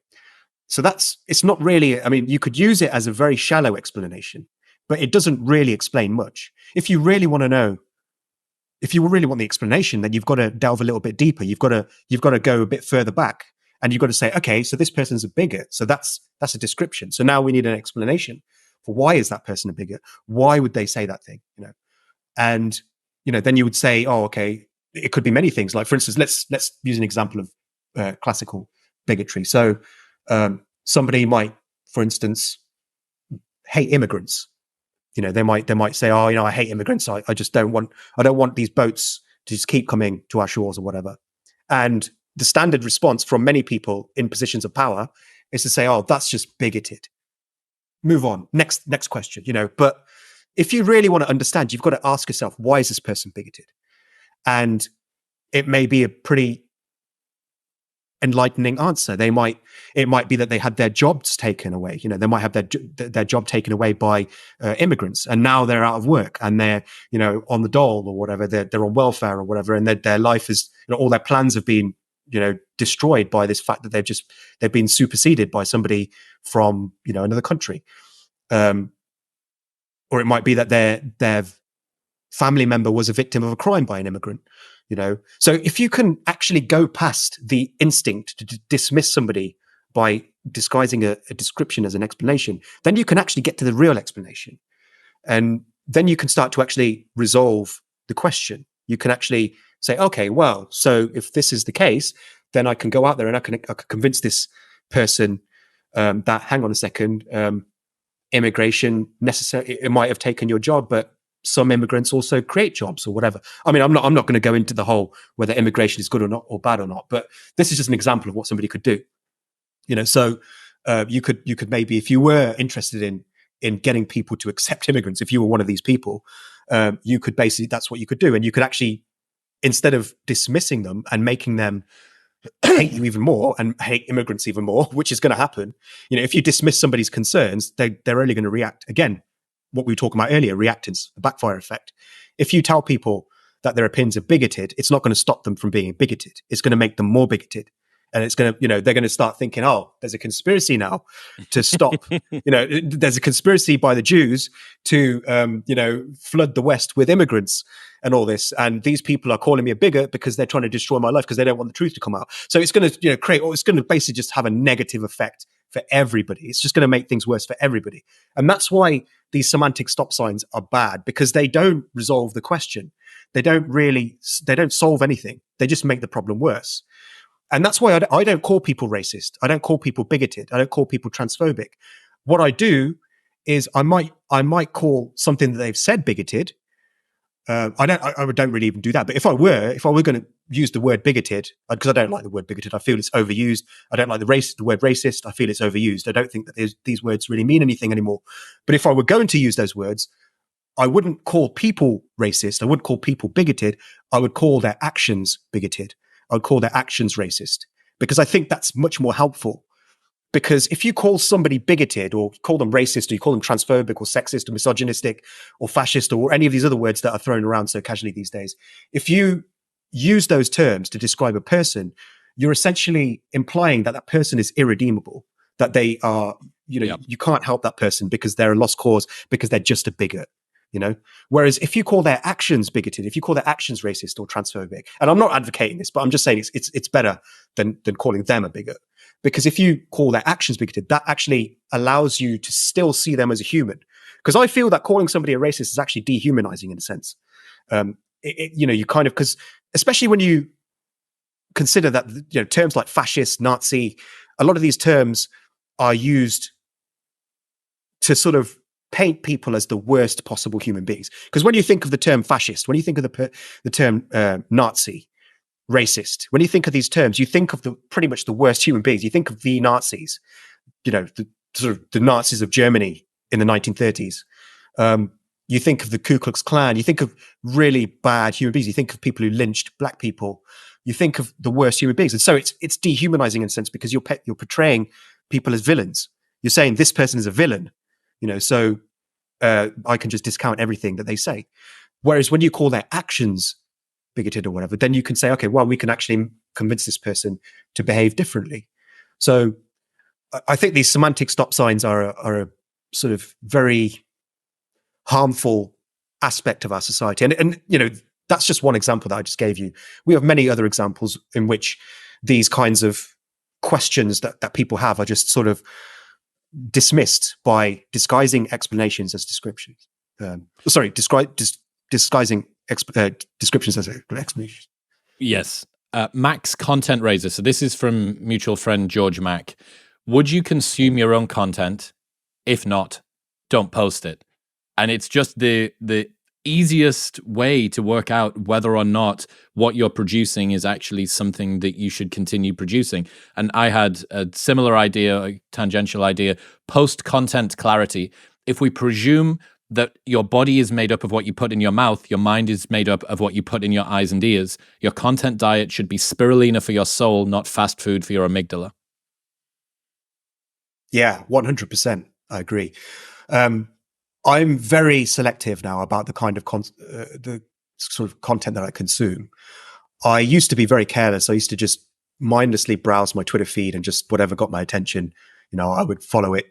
So it's not really. I mean, you could use it as a very shallow explanation, but it doesn't really explain much. If you really want the explanation, then you've got to delve a little bit deeper. You've got to go a bit further back, and you've got to say, okay, so this person's a bigot. So that's a description. So now we need an explanation for why is that person a bigot? Why would they say that thing? And then you would say, oh, okay, it could be many things. Like, for instance, let's use an example of classical bigotry. So somebody might, for instance, hate immigrants. They might say, oh, I hate immigrants. I just don't want these boats to just keep coming to our shores or whatever. And the standard response from many people in positions of power is to say, oh, that's just bigoted. Move on. Next question, But if you really want to understand, you've got to ask yourself, why is this person bigoted? And it may be a pretty enlightening answer. It might be that they had their jobs taken away. They might have their job taken away by immigrants, and now they're out of work and they're on the dole or whatever. They're on welfare or whatever, and their life is all their plans have been destroyed by this fact that they've been superseded by somebody from another country. Or it might be that their family member was a victim of a crime by an immigrant. So if you can actually go past the instinct to dismiss somebody by disguising a description as an explanation, then you can actually get to the real explanation. And then you can start to actually resolve the question. You can actually say, okay, well, so if this is the case, then I can go out there and I can convince this person that, hang on a second, immigration necessarily, it might have taken your job, but some immigrants also create jobs or whatever. I mean, I'm not going to go into the whole whether immigration is good or not or bad or not, but this is just an example of what somebody could do. So you could maybe, if you were interested in getting people to accept immigrants, if you were one of these people, you could basically, that's what you could do, and you could actually, instead of dismissing them and making them hate you even more and hate immigrants even more, which is going to happen. If you dismiss somebody's concerns, they're only going to react. Again, what we were talking about earlier, reactance, the backfire effect. If you tell people that their opinions are bigoted, it's not going to stop them from being bigoted. It's going to make them more bigoted. And it's going to, they're going to start thinking, oh, there's a conspiracy now to stop, there's a conspiracy by the Jews to, flood the West with immigrants and all this. And these people are calling me a bigot because they're trying to destroy my life because they don't want the truth to come out. So it's going to, it's going to basically just have a negative effect for everybody. It's just going to make things worse for everybody. And that's why these semantic stop signs are bad, because they don't resolve the question. They don't solve anything. They just make the problem worse. And that's why I don't call people racist. I don't call people bigoted. I don't call people transphobic. What I do is I might call something that they've said bigoted. I don't really even do that. But if I were going to use the word bigoted, because I don't like the word bigoted, I feel it's overused. I don't like the word racist. I feel it's overused. I don't think that these words really mean anything anymore. But if I were going to use those words, I wouldn't call people racist. I wouldn't call people bigoted. I would call their actions bigoted. I would call their actions racist, because I think that's much more helpful. Because if you call somebody bigoted, or call them racist, or you call them transphobic or sexist or misogynistic or fascist or any of these other words that are thrown around so casually these days, if you use those terms to describe a person, you're essentially implying that that person is irredeemable, that they are, you can't help that person because they're a lost cause, because they're just a bigot. Whereas if you call their actions bigoted, if you call their actions racist or transphobic, and I'm not advocating this, but I'm just saying it's better than calling them a bigot, because if you call their actions bigoted, that actually allows you to still see them as a human. Because I feel that calling somebody a racist is actually dehumanizing in a sense. You kind of, because especially when you consider that terms like fascist, Nazi, a lot of these terms are used to sort of paint people as the worst possible human beings. Because when you think of the term fascist, when you think of the term Nazi, racist. When you think of these terms, you think of the pretty much the worst human beings. You think of the Nazis, the sort of the Nazis of Germany in the 1930s. You think of the Ku Klux Klan. You think of really bad human beings. You think of people who lynched black people. You think of the worst human beings, and so it's dehumanizing in a sense because you're portraying people as villains. You're saying this person is a villain, so I can just discount everything that they say. Whereas when you call their actions bigoted or whatever, then you can say, okay, well, we can actually convince this person to behave differently. So I think these semantic stop signs are a sort of very harmful aspect of our society. And that's just one example that I just gave you. We have many other examples in which these kinds of questions that people have are just sort of dismissed by disguising explanations as descriptions. Disguising descriptions as explanations. Yes. Mac's content raiser. So this is from mutual friend George Mac. Would you consume your own content? If not, don't post it. And it's just the easiest way to work out whether or not what you're producing is actually something that you should continue producing. And I had a similar idea, a tangential idea, post-content clarity. If we presume that your body is made up of what you put in your mouth, your mind is made up of what you put in your eyes and ears, your content diet should be spirulina for your soul, not fast food for your amygdala. Yeah, 100%. I agree. I'm very selective now about the kind of the sort of content that I consume. I used to be very careless. I used to just mindlessly browse my Twitter feed and just whatever got my attention, I would follow it.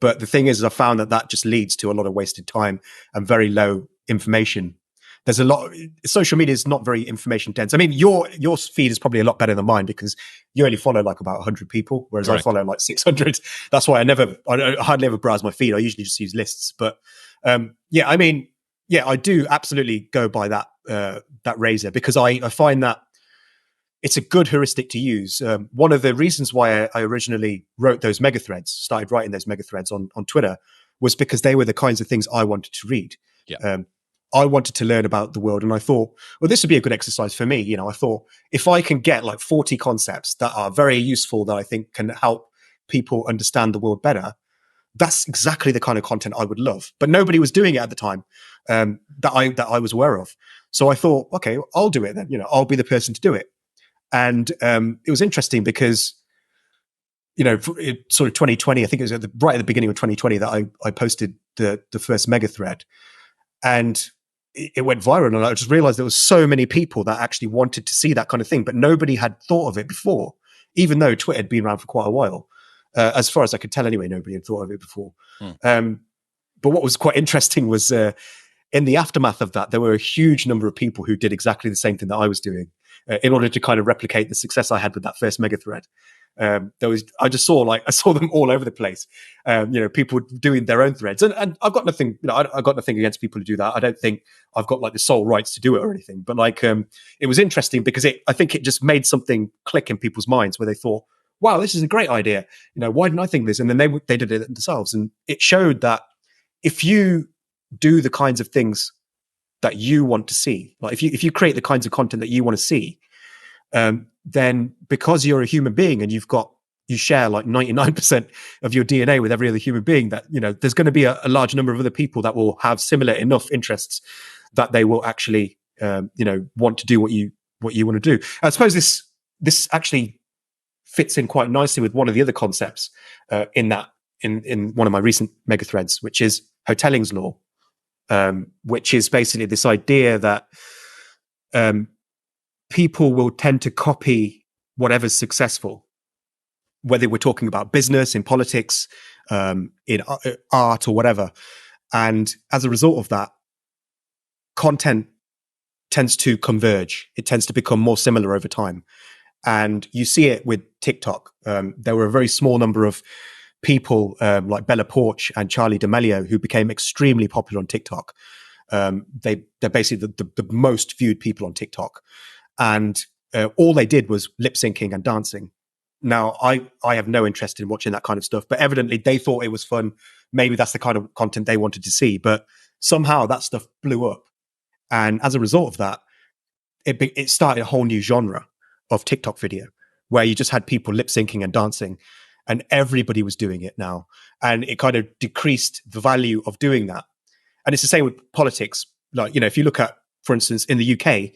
But the thing is, I found that just leads to a lot of wasted time and very low information. There's a lot. Social media is not very information dense. I mean, your feed is probably a lot better than mine because you only follow like about 100 people, whereas Correct. I follow like 600. That's why I hardly ever browse my feed. I usually just use lists. But I do absolutely go by that razor because I find that it's a good heuristic to use. One of the reasons why I originally started writing those mega threads on Twitter was because they were the kinds of things I wanted to read. Yeah. I wanted to learn about the world, and I thought, well, this would be a good exercise for me. I thought if I can get like 40 concepts that are very useful that I think can help people understand the world better, that's exactly the kind of content I would love. But nobody was doing it at the time that I was aware of. So I thought, okay, I'll do it then. I'll be the person to do it. And it was interesting because, sort of 2020, I think it was right at the beginning of 2020 that I posted the first mega thread, and it went viral. And I just realized there was so many people that actually wanted to see that kind of thing, but nobody had thought of it before, even though Twitter had been around for quite a while. As far as I could tell anyway, nobody had thought of it before. But what was quite interesting was in the aftermath of that, there were a huge number of people who did exactly the same thing that I was doing in order to kind of replicate the success I had with that first mega thread. I saw them all over the place. People doing their own threads, and I've got nothing. I've got nothing against people who do that. I don't think I've got like the sole rights to do it or anything. But it was interesting because I think it just made something click in people's minds where they thought, "Wow, this is a great idea. Why didn't I think of this?" And then they did it themselves, and it showed that if you do the kinds of things that you want to see, like if you create the kinds of content that you want to see, then because you're a human being and you share like 99% of your DNA with every other human being, that there's going to be a large number of other people that will have similar enough interests that they will actually want to do what you want to do. I suppose this actually fits in quite nicely with one of the other concepts in one of my recent mega threads, which is Hotelling's law, which is basically this idea that people will tend to copy whatever's successful, whether we're talking about business, in politics, in art or whatever. And as a result of that, content tends to converge. It tends to become more similar over time. And you see it with TikTok. There were a very small number of people like Bella Porch and Charlie D'Amelio who became extremely popular on TikTok. They're basically the most viewed people on TikTok. And all they did was lip syncing and dancing. Now, I have no interest in watching that kind of stuff, but evidently they thought it was fun. Maybe that's the kind of content they wanted to see, but somehow that stuff blew up. And as a result of that, it started a whole new genre of TikTok video where you just had people lip syncing and dancing, and everybody was doing it now. And it kind of decreased the value of doing that. And it's the same with politics. Like, if you look at, for instance, in the UK,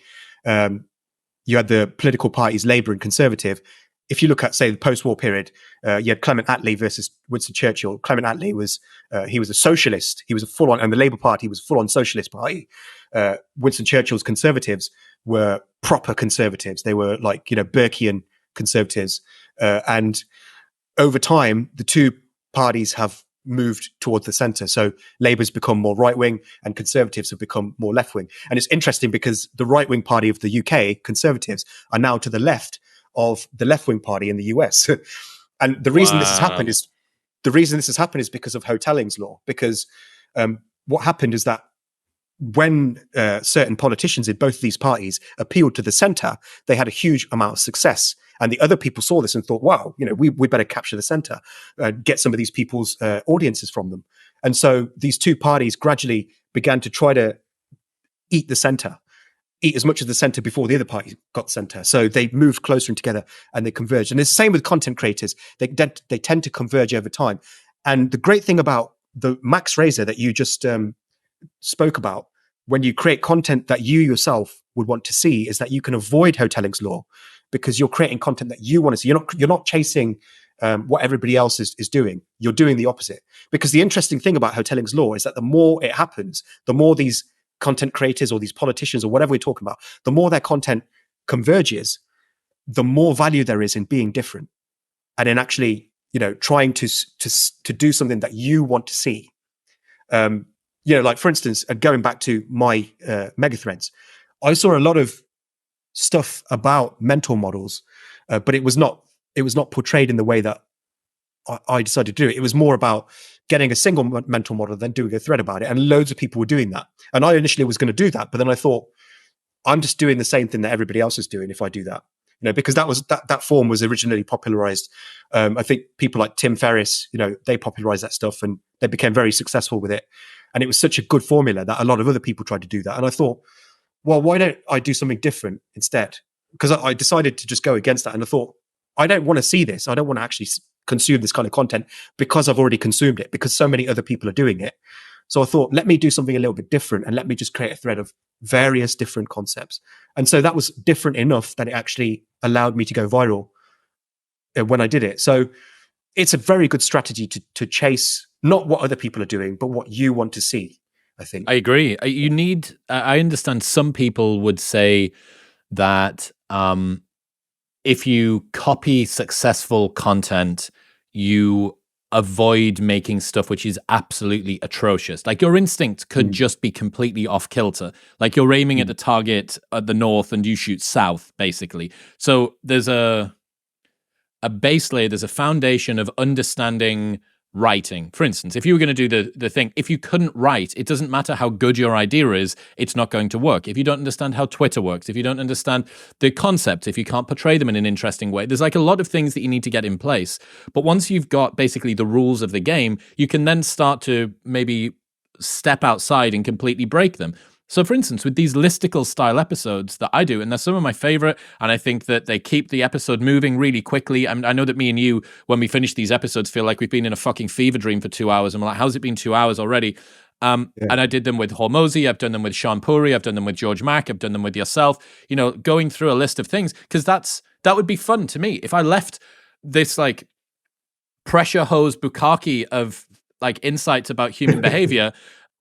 you had the political parties, Labour and Conservative. If you look at, say, the post-war period, you had Clement Attlee versus Winston Churchill. Clement Attlee was he was a socialist. He was a full-on, and the Labour Party was a full-on socialist party. Winston Churchill's Conservatives were proper conservatives. They were like, Burkean conservatives. And over time, the two parties have moved towards the centre. So Labour's become more right-wing and Conservatives have become more left-wing. And it's interesting because the right-wing party of the UK, Conservatives, are now to the left of the left-wing party in the US. And the reason this has happened is because of Hotelling's law. Because what happened is that when certain politicians in both of these parties appealed to the centre, they had a huge amount of success. And the other people saw this and thought, wow, we better capture the centre, get some of these people's audiences from them. And so these two parties gradually began to try to eat the centre, eat as much of the centre before the other party got centre. So they moved closer and together and they converged. And it's the same with content creators. They tend to converge over time. And the great thing about the Max Razor that you just spoke about, when you create content that you yourself would want to see, is that you can avoid Hotelling's law because you're creating content that you want to see. You're not chasing what everybody else is doing. You're doing the opposite. Because the interesting thing about Hotelling's law is that the more it happens, the more these content creators or these politicians or whatever we're talking about, the more their content converges, the more value there is in being different and in actually, trying to do something that you want to see. Like for instance, going back to my megathreads, I saw a lot of stuff about mental models, but it was not portrayed in the way that I decided to do it. It was more about getting a single mental model, then doing a thread about it. And loads of people were doing that. And I initially was going to do that, but then I thought, I'm just doing the same thing that everybody else is doing if I do that. Because that form was originally popularized. I think people like Tim Ferriss, they popularized that stuff and they became very successful with it. And it was such a good formula that a lot of other people tried to do that. And I thought, well, why don't I do something different instead? Because I decided to just go against that. And I thought, I don't want to see this. I don't want to actually consume this kind of content because I've already consumed it, because so many other people are doing it. So I thought, let me do something a little bit different and let me just create a thread of various different concepts. And so that was different enough that it actually allowed me to go viral when I did it. So it's a very good strategy to chase not what other people are doing, but what you want to see, I think. I agree. You need, I understand some people would say that if you copy successful content, you avoid making stuff which is absolutely atrocious. Like your instinct could just be completely off kilter. Like you're aiming at the target at the north and you shoot south, basically. So there's a base layer, there's a foundation of understanding writing. For instance, if you were going to do the thing, if you couldn't write, it doesn't matter how good your idea is, it's not going to work. If you don't understand how Twitter works, if you don't understand the concepts, if you can't portray them in an interesting way, there's like a lot of things that you need to get in place. But once you've got basically the rules of the game, you can then start to maybe step outside and completely break them. So for instance, with these listicle style episodes that I do, and they're some of my favorite, and I think that they keep the episode moving really quickly. I know that me and you, when we finish these episodes, feel like we've been in a fucking fever dream for 2 hours. And we're like, how's it been 2 hours already? And I did them with Hormozy, I've done them with Sean Puri, I've done them with George Mack, I've done them with yourself, going through a list of things, because that would be fun to me. If I left this like pressure hose bukkake of like insights about human behavior,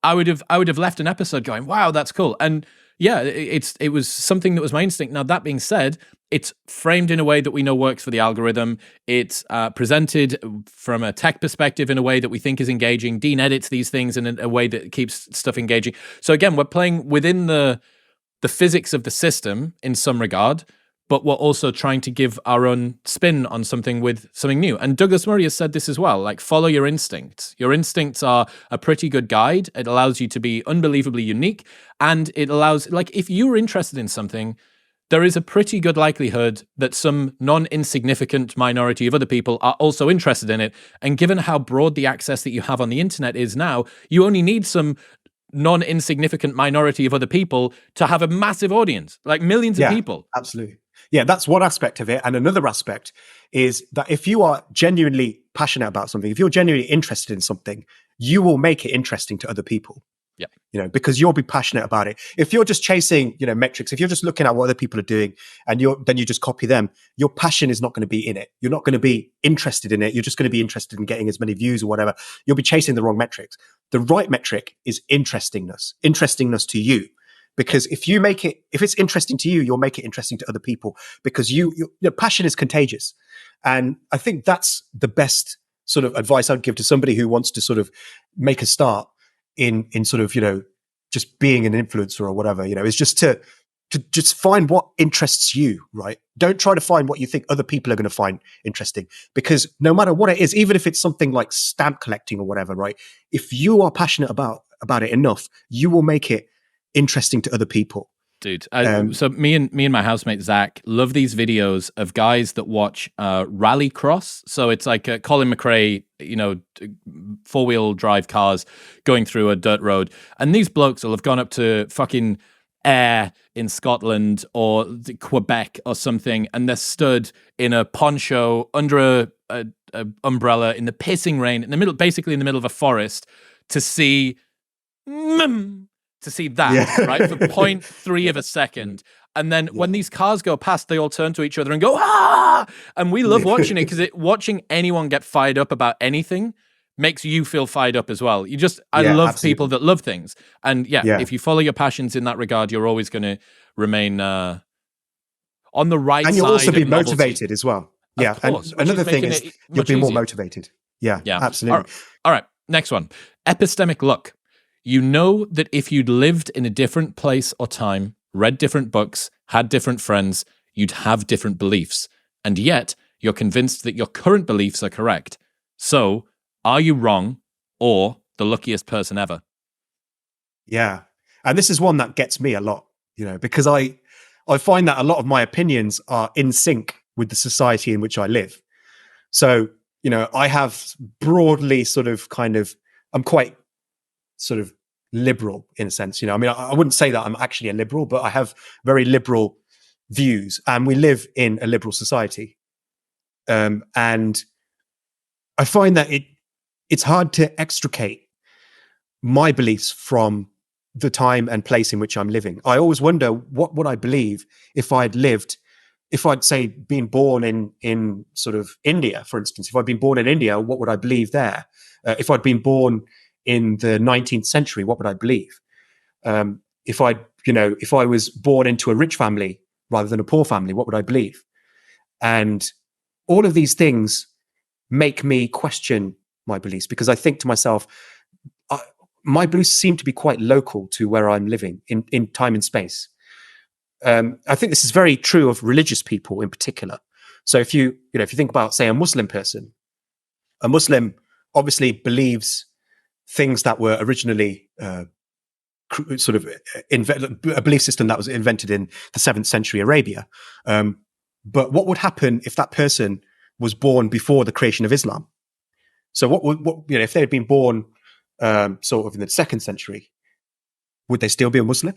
I would have left an episode going, wow, that's cool. And yeah, it was something that was my instinct. Now, that being said, it's framed in a way that we know works for the algorithm. It's presented from a tech perspective in a way that we think is engaging. Dean edits these things in a way that keeps stuff engaging. So again, we're playing within the physics of the system in some regard, but we're also trying to give our own spin on something with something new. And Douglas Murray has said this as well, like follow your instincts. Your instincts are a pretty good guide. It allows you to be unbelievably unique. And it allows, like, if you're interested in something, there is a pretty good likelihood that some non-insignificant minority of other people are also interested in it. And given how broad the access that you have on the internet is now, you only need some non-insignificant minority of other people to have a massive audience, like millions of people. Absolutely. Yeah, that's one aspect of it. And another aspect is that if you are genuinely passionate about something, if you're genuinely interested in something, you will make it interesting to other people. Yeah. Because you'll be passionate about it. If you're just chasing, metrics, if you're just looking at what other people are doing and then you just copy them, your passion is not going to be in it. You're not going to be interested in it. You're just going to be interested in getting as many views or whatever. You'll be chasing the wrong metrics. The right metric is interestingness to you. Because if it's interesting to you, you'll make it interesting to other people, because your passion is contagious. And I think that's the best sort of advice I'd give to somebody who wants to sort of make a start in sort of, just being an influencer or whatever, is just to just find what interests you, right? Don't try to find what you think other people are going to find interesting, because no matter what it is, even if it's something like stamp collecting or whatever, right? If you are passionate about it enough, you will make it interesting to other people. Dude, so me and my housemate Zach love these videos of guys that watch rally cross. So it's like Colin McRae, 4-wheel drive cars going through a dirt road, and these blokes will have gone up to fucking Ayr in Scotland or Quebec or something, and they're stood in a poncho under a umbrella in the pissing rain basically in the middle of a forest to see that, right, for 0.3 of a second. And then when these cars go past, they all turn to each other and go, ah! And we love watching it, because watching anyone get fired up about anything makes you feel fired up as well. I love absolutely. People that love things. And if you follow your passions in that regard, you're always going to remain on the right side. And you'll also be novelty. Motivated as well. Yeah. And another thing is you'll be more motivated. Yeah, absolutely. All right. Next one. Epistemic luck. You know that if you'd lived in a different place or time, read different books, had different friends, you'd have different beliefs. And yet, you're convinced that your current beliefs are correct. So, are you wrong or the luckiest person ever? Yeah. And this is one that gets me a lot, because I find that a lot of my opinions are in sync with the society in which I live. So, I have broadly I'm quite sort of liberal in a sense, I wouldn't say that I'm actually a liberal, but I have very liberal views, and we live in a liberal society. And I find that it's hard to extricate my beliefs from the time and place in which I'm living. I always wonder, what would I believe if I'd say been born in sort of India, for instance. If I'd been born in India, what would I believe there? If I'd been born in the 19th century, what would I believe? If I was born into a rich family rather than a poor family, what would I believe? And all of these things make me question my beliefs, because I think to myself, my beliefs seem to be quite local to where I'm living in time and space. I think this is very true of religious people in particular. So if you think about, say, a Muslim person, a Muslim obviously believes things that were originally sort of a belief system that was invented in the 7th century Arabia. But what would happen if that person was born before the creation of Islam? So if they had been born sort of in the 2nd century, would they still be a Muslim?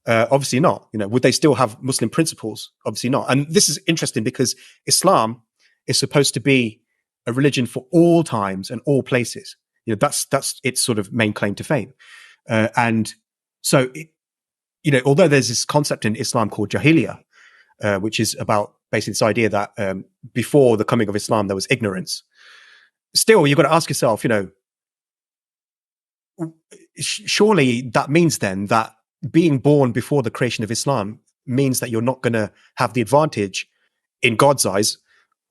Obviously not. Would they still have Muslim principles? Obviously not. And this is interesting, because Islam is supposed to be a religion for all times and all places. That's its sort of main claim to fame. And so, although there's this concept in Islam called Jahiliyyah, which is about basically this idea that before the coming of Islam, there was ignorance. Still, you've got to ask yourself, surely that means then that being born before the creation of Islam means that you're not going to have the advantage in God's eyes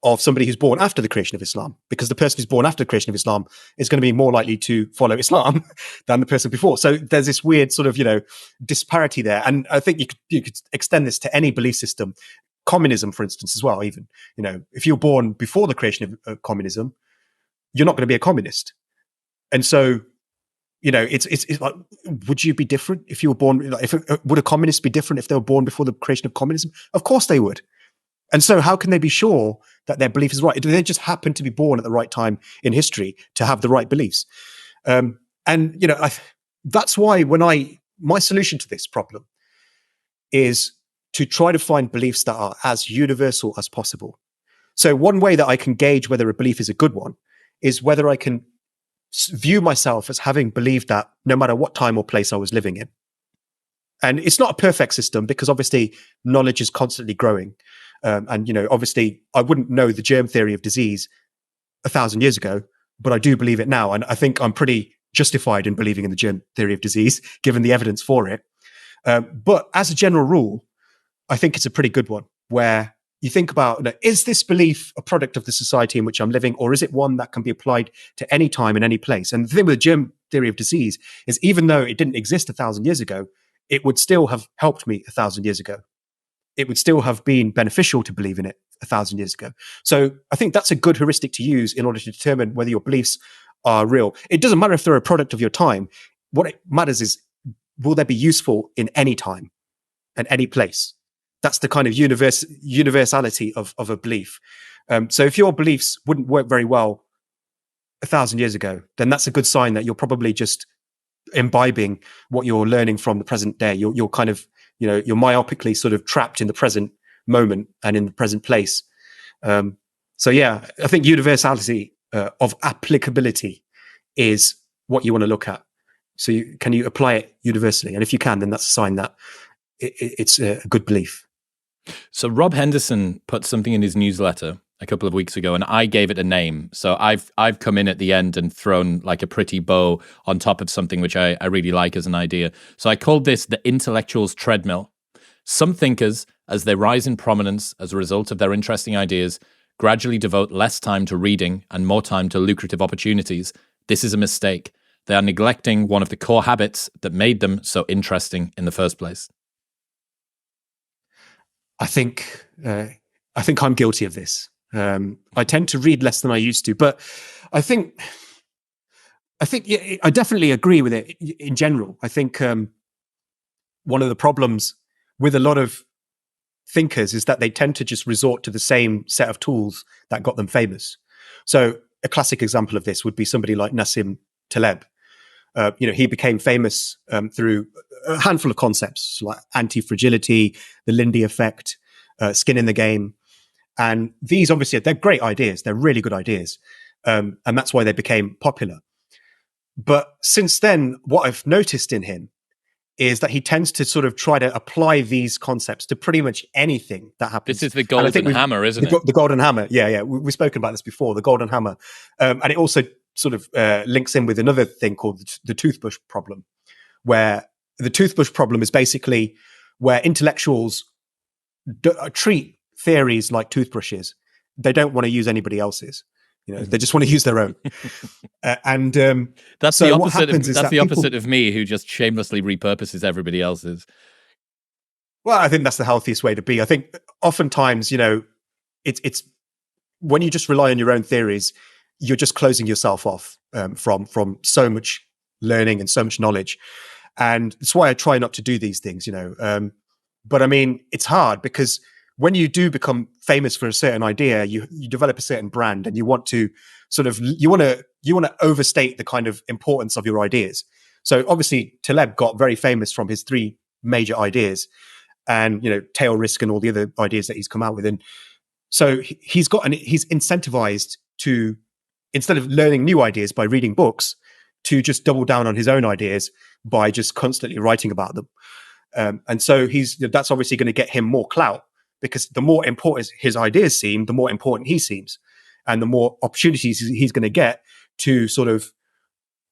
of somebody who's born after the creation of Islam, because the person who's born after the creation of Islam is going to be more likely to follow Islam than the person before. So there's this weird sort of, disparity there. And I think you could extend this to any belief system, communism, for instance, as well. Even, if you're born before the creation of communism, you're not going to be a communist. And so, it's like, would you be different if you were born? Would a communist be different if they were born before the creation of communism? Of course they would. And so how can they be sure that their belief is right? Do they just happen to be born at the right time in history to have the right beliefs? that's why my solution to this problem is to try to find beliefs that are as universal as possible. So one way that I can gauge whether a belief is a good one is whether I can view myself as having believed that no matter what time or place I was living in. And it's not a perfect system because obviously knowledge is constantly growing. And, obviously I wouldn't know the germ theory of disease 1,000 years ago, but I do believe it now. And I think I'm pretty justified in believing in the germ theory of disease, given the evidence for it. But as a general rule, I think it's a pretty good one where you think about, is this belief a product of the society in which I'm living, or is it one that can be applied to any time and any place? And the thing with the germ theory of disease is even though it didn't exist 1,000 years ago, it would still have helped me 1,000 years ago. It would still have been beneficial to believe in it 1,000 years ago. So I think that's a good heuristic to use in order to determine whether your beliefs are real. It doesn't matter if they're a product of your time. What it matters is, will they be useful in any time and any place? That's the kind of universality of a belief. So if your beliefs wouldn't work very well 1,000 years ago, then that's a good sign that you're probably just imbibing what you're learning from the present day. You're kind of, you're myopically sort of trapped in the present moment and in the present place. So yeah, I think universality of applicability is what you want to look at. So can you apply it universally? And if you can, then that's a sign that it's a good belief. So Rob Henderson put something in his newsletter a couple of weeks ago, and I gave it a name. So I've come in at the end and thrown like a pretty bow on top of something which I really like as an idea. So I called this the intellectual's treadmill. Some thinkers, as they rise in prominence as a result of their interesting ideas, gradually devote less time to reading and more time to lucrative opportunities. This is a mistake. They are neglecting one of the core habits that made them so interesting in the first place. I think I'm guilty of this. I tend to read less than I used to, but I think I definitely agree with it in general. I think one of the problems with a lot of thinkers is that they tend to just resort to the same set of tools that got them famous. So a classic example of this would be somebody like Nassim Taleb. He became famous through a handful of concepts like anti-fragility, the Lindy effect, skin in the game. And these obviously, they're great ideas. They're really good ideas. And that's why they became popular. But since then, what I've noticed in him is that he tends to sort of try to apply these concepts to pretty much anything that happens. This is the golden hammer, isn't it? The golden hammer. Yeah. We've spoken about this before, the golden hammer. And it also sort of links in with another thing called the toothbrush problem, where the toothbrush problem is basically where intellectuals treat theories like toothbrushes. They don't want to use anybody else's. They just want to use their own. That's so the opposite. That's the opposite of me, who just shamelessly repurposes everybody else's. Well, I think that's the healthiest way to be. I think oftentimes, it's when you just rely on your own theories, you're just closing yourself off from so much learning and so much knowledge. And that's why I try not to do these things, But I mean, it's hard because when you do become famous for a certain idea, you develop a certain brand, and you want to you want to overstate the kind of importance of your ideas. So obviously, Taleb got very famous from his 3 major ideas, and tail risk and all the other ideas that he's come out with. And so he's incentivized to, instead of learning new ideas by reading books, to just double down on his own ideas by just constantly writing about them. And so that's obviously going to get him more clout, because the more important his ideas seem, the more important he seems, and the more opportunities he's going to get to sort of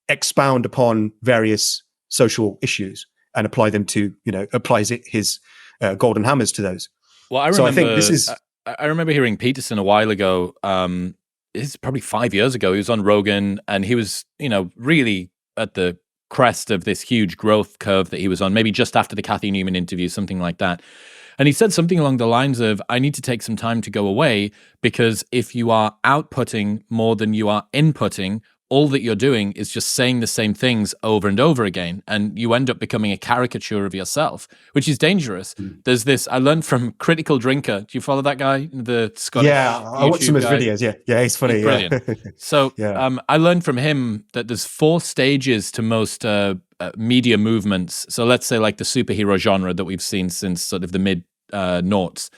expound upon various social issues and apply them to, his golden hammers to those. Well, I remember hearing Peterson a while ago. It's probably 5 years ago. He was on Rogan, and he was, really at the crest of this huge growth curve that he was on, maybe just after the Kathy Newman interview, something like that. And he said something along the lines of, I need to take some time to go away, because if you are outputting more than you are inputting, all that you're doing is just saying the same things over and over again, and you end up becoming a caricature of yourself, which is dangerous. There's this I learned from Critical Drinker. Do you follow that guy, the Scottish I watched some YouTube of his guy? videos. Yeah, he's funny. He's brilliant. So I learned from him that there's 4 stages to most media movements. So let's say like the superhero genre that we've seen since sort of the mid noughts.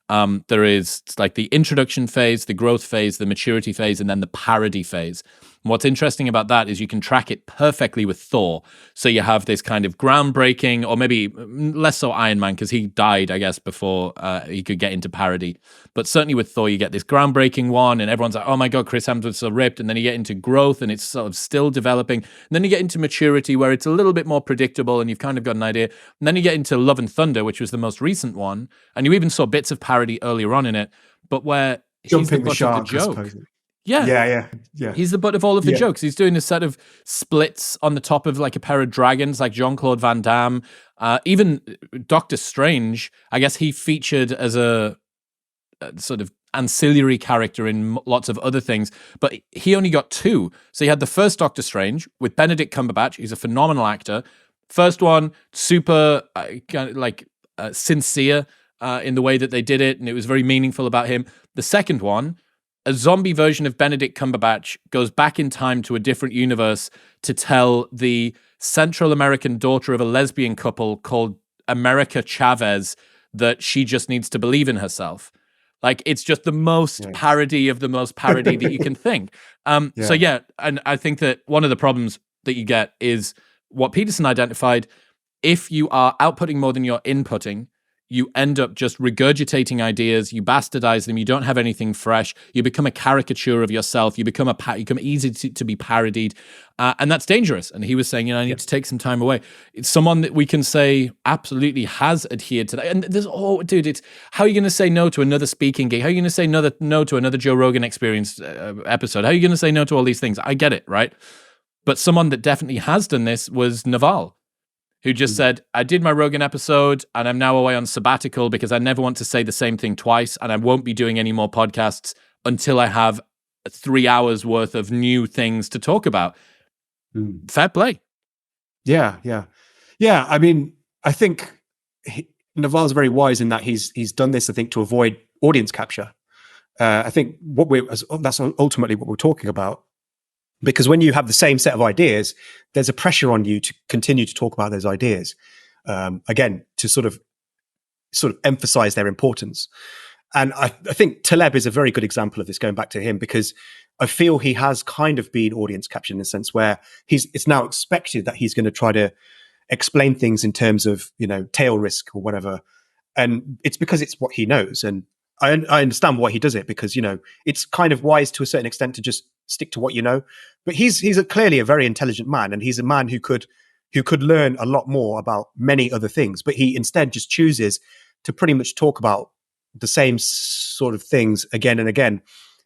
There is like the introduction phase, the growth phase, the maturity phase, and then the parody phase. And what's interesting about that is you can track it perfectly with Thor. So you have this kind of groundbreaking, or maybe less so Iron Man, because he died, I guess, before he could get into parody. But certainly with Thor, you get this groundbreaking one, and everyone's like, oh my God, Chris Hemsworth's so ripped. And then you get into growth, and it's sort of still developing. And then you get into maturity, where it's a little bit more predictable, and you've kind of got an idea. And then you get into Love and Thunder, which was the most recent one. And you even saw bits of parody earlier on in it, but where he's the butt of the joke. Yeah. He's the butt of all of the jokes. He's doing a set of splits on the top of like a pair of dragons, like Jean-Claude Van Damme. Even Doctor Strange, I guess he featured as a sort of ancillary character in lots of other things, but he only got 2. So he had the first Doctor Strange with Benedict Cumberbatch. He's a phenomenal actor. First one, super sincere in the way that they did it, and it was very meaningful about him. The second one, a zombie version of Benedict Cumberbatch goes back in time to a different universe to tell the Central American daughter of a lesbian couple called America Chavez that she just needs to believe in herself. Like, it's just the most parody of the most parody that you can think. So yeah, and I think that one of the problems that you get is what Peterson identified. If you are outputting more than you're inputting, you end up just regurgitating ideas, you bastardize them, you don't have anything fresh, you become a caricature of yourself, you become easy to be parodied, and that's dangerous. And he was saying, I need to take some time away. It's someone that we can say absolutely has adhered to that. And there's, it's how are you going to say no to another speaking gig? How are you going to say no to another Joe Rogan Experience episode? How are you going to say no to all these things? I get it, right? But someone that definitely has done this was Naval, who just said, I did my Rogan episode and I'm now away on sabbatical because I never want to say the same thing twice, and I won't be doing any more podcasts until I have 3 hours worth of new things to talk about. Fair play. Yeah. I mean, I think Naval's very wise in that he's done this, I think, to avoid audience capture. I think that's ultimately what we're talking about. Because when you have the same set of ideas, there's a pressure on you to continue to talk about those ideas. Again, to sort of emphasize their importance. And I think Taleb is a very good example of this, going back to him, because I feel he has kind of been audience captured in a sense where it's now expected that he's going to try to explain things in terms of, tail risk or whatever. And it's because it's what he knows. And I understand why he does it, because, it's kind of wise to a certain extent to just stick to what you know. But he's clearly a very intelligent man, and he's a man who could learn a lot more about many other things. But he instead just chooses to pretty much talk about the same sort of things again and again.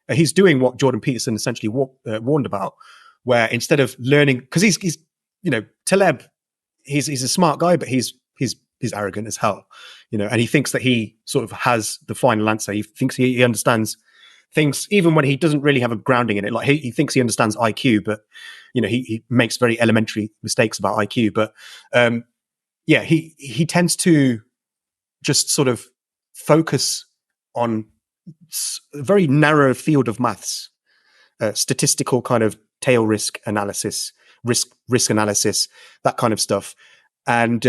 He's doing what Jordan Peterson essentially warned about, where instead of learning, because he's Taleb, he's a smart guy, but he's arrogant as hell, and he thinks that he sort of has the final answer. He thinks he understands things, even when he doesn't really have a grounding in it. Like he thinks he understands IQ, but he makes very elementary mistakes about IQ. But he tends to just sort of focus on a very narrow field of maths, statistical kind of tail risk analysis, risk analysis, that kind of stuff, and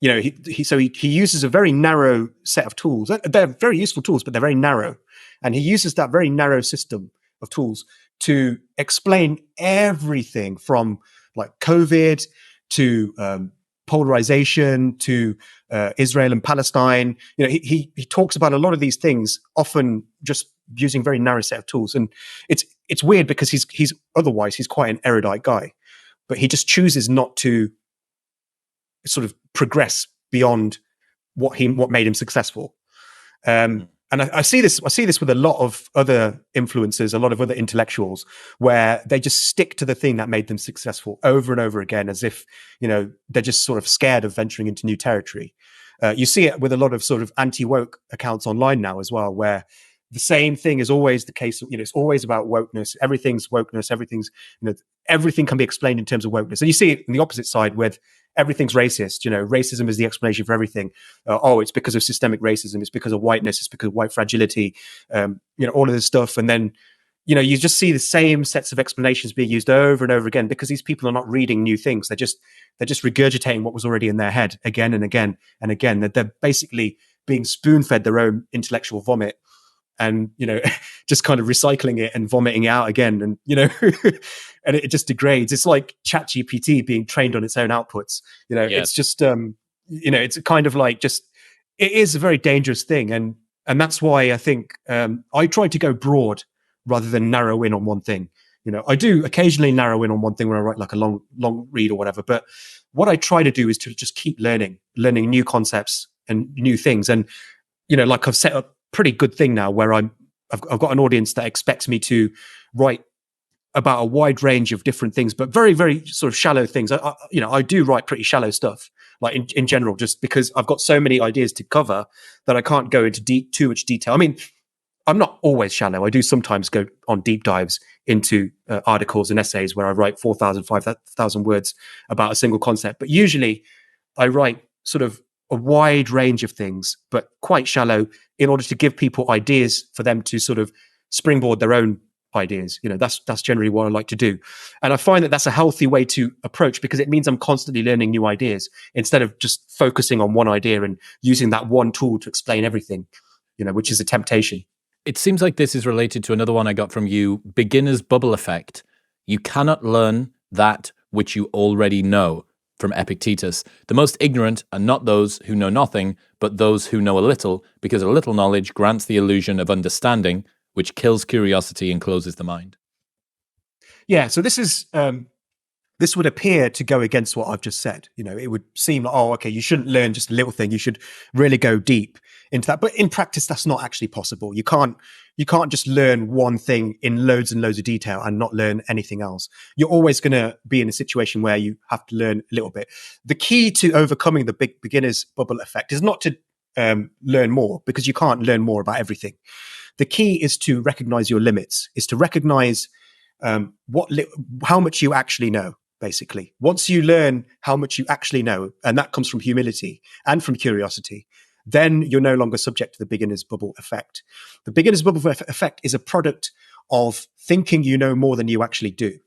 he uses a very narrow set of tools. They're very useful tools, but they're very narrow. And he uses that very narrow system of tools to explain everything from like COVID to polarization to Israel and Palestine. He talks about a lot of these things, often just using very narrow set of tools. And it's weird because he's otherwise he's quite an erudite guy, but he just chooses not to sort of progress beyond what made him successful. And I see this with a lot of other influencers, a lot of other intellectuals, where they just stick to the thing that made them successful over and over again, as if, they're just sort of scared of venturing into new territory. You see it with a lot of sort of anti-woke accounts online now as well, where the same thing is always the case. It's always about wokeness. Everything's wokeness. Everything can be explained in terms of wokeness. And you see it on the opposite side with everything's racist. Racism is the explanation for everything. It's because of systemic racism. It's because of whiteness. It's because of white fragility. All of this stuff. And then, you just see the same sets of explanations being used over and over again because these people are not reading new things. They're just regurgitating what was already in their head again and again and again. They're basically being spoon-fed their own intellectual vomit and, just kind of recycling it and vomiting it out again. And, and it just degrades. It's like ChatGPT being trained on its own outputs. It's just, it's kind of like it is a very dangerous thing. And that's why I think I try to go broad rather than narrow in on one thing. I do occasionally narrow in on one thing when I write like a long read or whatever. But what I try to do is to just keep learning new concepts and new things. And, like I've set up a pretty good thing now where I've got an audience that expects me to write about a wide range of different things, but very, very sort of shallow things. I do write pretty shallow stuff, like in general, just because I've got so many ideas to cover that I can't go into too much detail. I mean, I'm not always shallow. I do sometimes go on deep dives into articles and essays where I write 4,000, 5,000 words about a single concept. But usually I write sort of a wide range of things, but quite shallow in order to give people ideas for them to sort of springboard their own ideas. That's generally what I like to do. And I find that that's a healthy way to approach because it means I'm constantly learning new ideas instead of just focusing on one idea and using that one tool to explain everything, which is a temptation. It seems like this is related to another one I got from you, beginner's bubble effect. You cannot learn that which you already know, from Epictetus. The most ignorant are not those who know nothing, but those who know a little, because a little knowledge grants the illusion of understanding, which kills curiosity and closes the mind. Yeah, so this would appear to go against what I've just said. It would seem like, you shouldn't learn just a little thing. You should really go deep into that. But in practice, that's not actually possible. You can't just learn one thing in loads and loads of detail and not learn anything else. You're always going to be in a situation where you have to learn a little bit. The key to overcoming the big beginner's bubble effect is not to learn more, because you can't learn more about everything. The key is to recognize your limits, is to recognize how much you actually know. Basically, once you learn how much you actually know, and that comes from humility and from curiosity, then you're no longer subject to the beginner's bubble effect. The beginner's bubble effect is a product of thinking you know more than you actually do.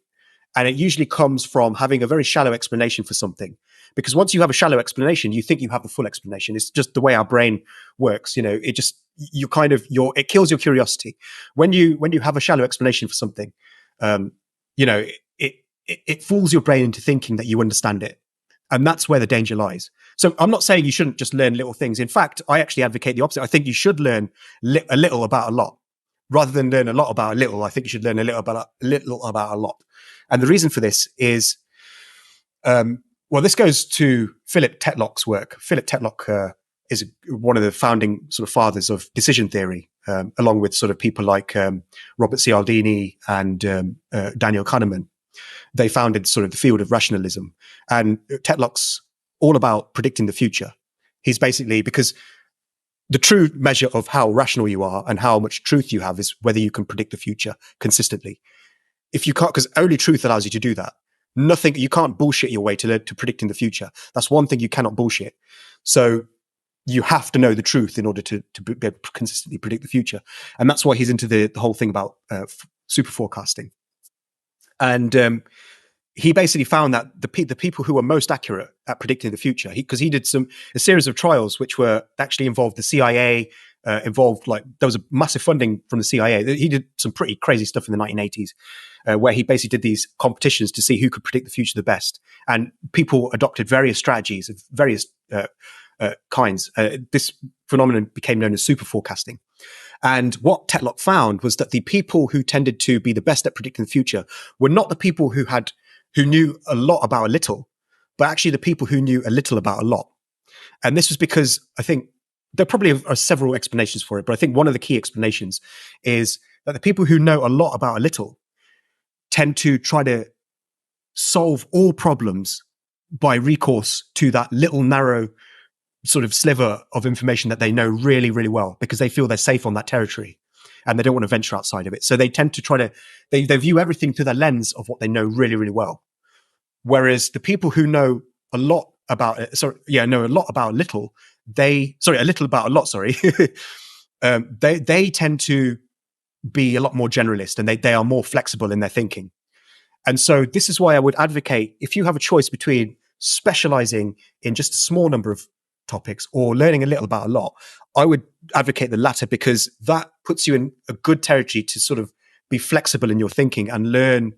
And it usually comes from having a very shallow explanation for something. Because once you have a shallow explanation, you think you have the full explanation. It's just the way our brain works. It kills your curiosity. When you have a shallow explanation for something, it fools your brain into thinking that you understand it. And that's where the danger lies. So I'm not saying you shouldn't just learn little things. In fact, I actually advocate the opposite. I think you should learn a little about a lot. Rather than learn a lot about a little, I think you should learn a little about a lot. And the reason for this is, this goes to Philip Tetlock's work. Philip Tetlock is one of the founding sort of fathers of decision theory, along with sort of people like Robert Cialdini and Daniel Kahneman. They founded sort of the field of rationalism. And Tetlock's all about predicting the future. He's basically, because the true measure of how rational you are and how much truth you have is whether you can predict the future consistently. If you can't, because only truth allows you to do that. You can't bullshit your way to predicting the future. That's one thing you cannot bullshit. So you have to know the truth in order to be able to consistently predict the future. And that's why he's into the whole thing about super forecasting. And he basically found that the people who were most accurate at predicting the future, because he did a series of trials which were actually involved the CIA, there was a massive funding from the CIA. He did some pretty crazy stuff in the 1980s, where he basically did these competitions to see who could predict the future the best. And people adopted various strategies of various kinds. This phenomenon became known as super forecasting. And what Tetlock found was that the people who tended to be the best at predicting the future were not the people who knew a lot about a little, but actually the people who knew a little about a lot. And this was because I think there probably are several explanations for it, but I think one of the key explanations is that the people who know a lot about a little tend to try to solve all problems by recourse to that little narrow sort of sliver of information that they know really, really well, because they feel they're safe on that territory. and they don't want to venture outside of it. So they tend to try to, they view everything through the lens of what they know really, really well. Whereas the people who know a lot about it, know a lot about a little, a little about a lot, they tend to be a lot more generalist, and they are more flexible in their thinking. And so this is why I would advocate, if you have a choice between specializing in just a small number of topics or learning a little about a lot, I would advocate the latter, because that puts you in a good territory to sort of be flexible in your thinking and learn.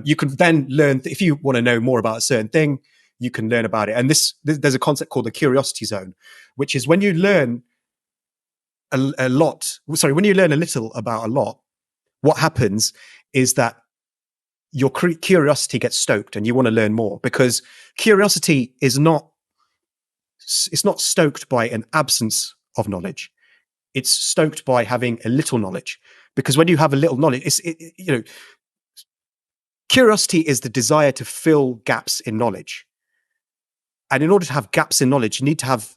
You can then learn, if you want to know more about a certain thing, you can learn about it. And there's a concept called the curiosity zone, which is when you learn when you learn a little about a lot, what happens is that your curiosity gets stoked and you want to learn more, because curiosity is not stoked by an absence of knowledge. It's stoked by having a little knowledge, because when you have a little knowledge, curiosity is the desire to fill gaps in knowledge. And in order to have gaps in knowledge, you need to have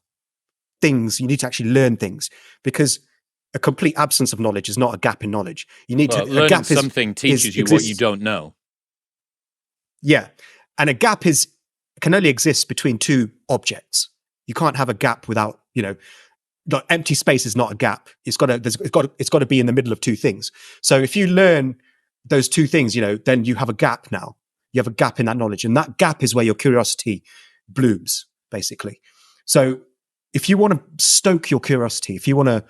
things, you need to actually learn things, because a complete absence of knowledge is not a gap in knowledge. You need to learning something teaches you what you don't know. Yeah. And a gap can only exist between two objects. You can't have a gap without, empty space is not a gap. It's got to be in the middle of two things. So if you learn those two things, then you have a gap now. You have a gap in that knowledge, and that gap is where your curiosity blooms, basically. So if you want to stoke your curiosity, if you want to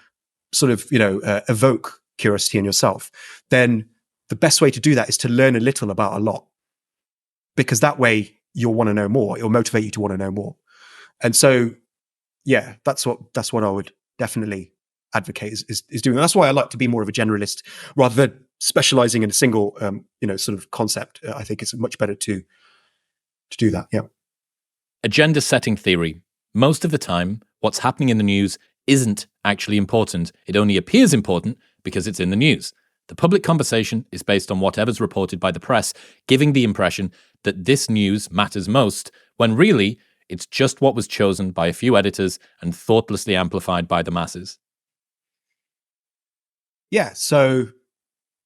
sort of, evoke curiosity in yourself, then the best way to do that is to learn a little about a lot, because that way you'll want to know more. It'll motivate you to want to know more. And so, yeah, that's what I would definitely advocate is doing. That's why I like to be more of a generalist rather than specializing in a single, sort of concept. I think it's much better to do that. Yeah. Agenda setting theory. Most of the time, what's happening in the news isn't actually important. It only appears important because it's in the news. The public conversation is based on whatever's reported by the press, giving the impression that this news matters most, when really it's just what was chosen by a few editors and thoughtlessly amplified by the masses. Yeah, so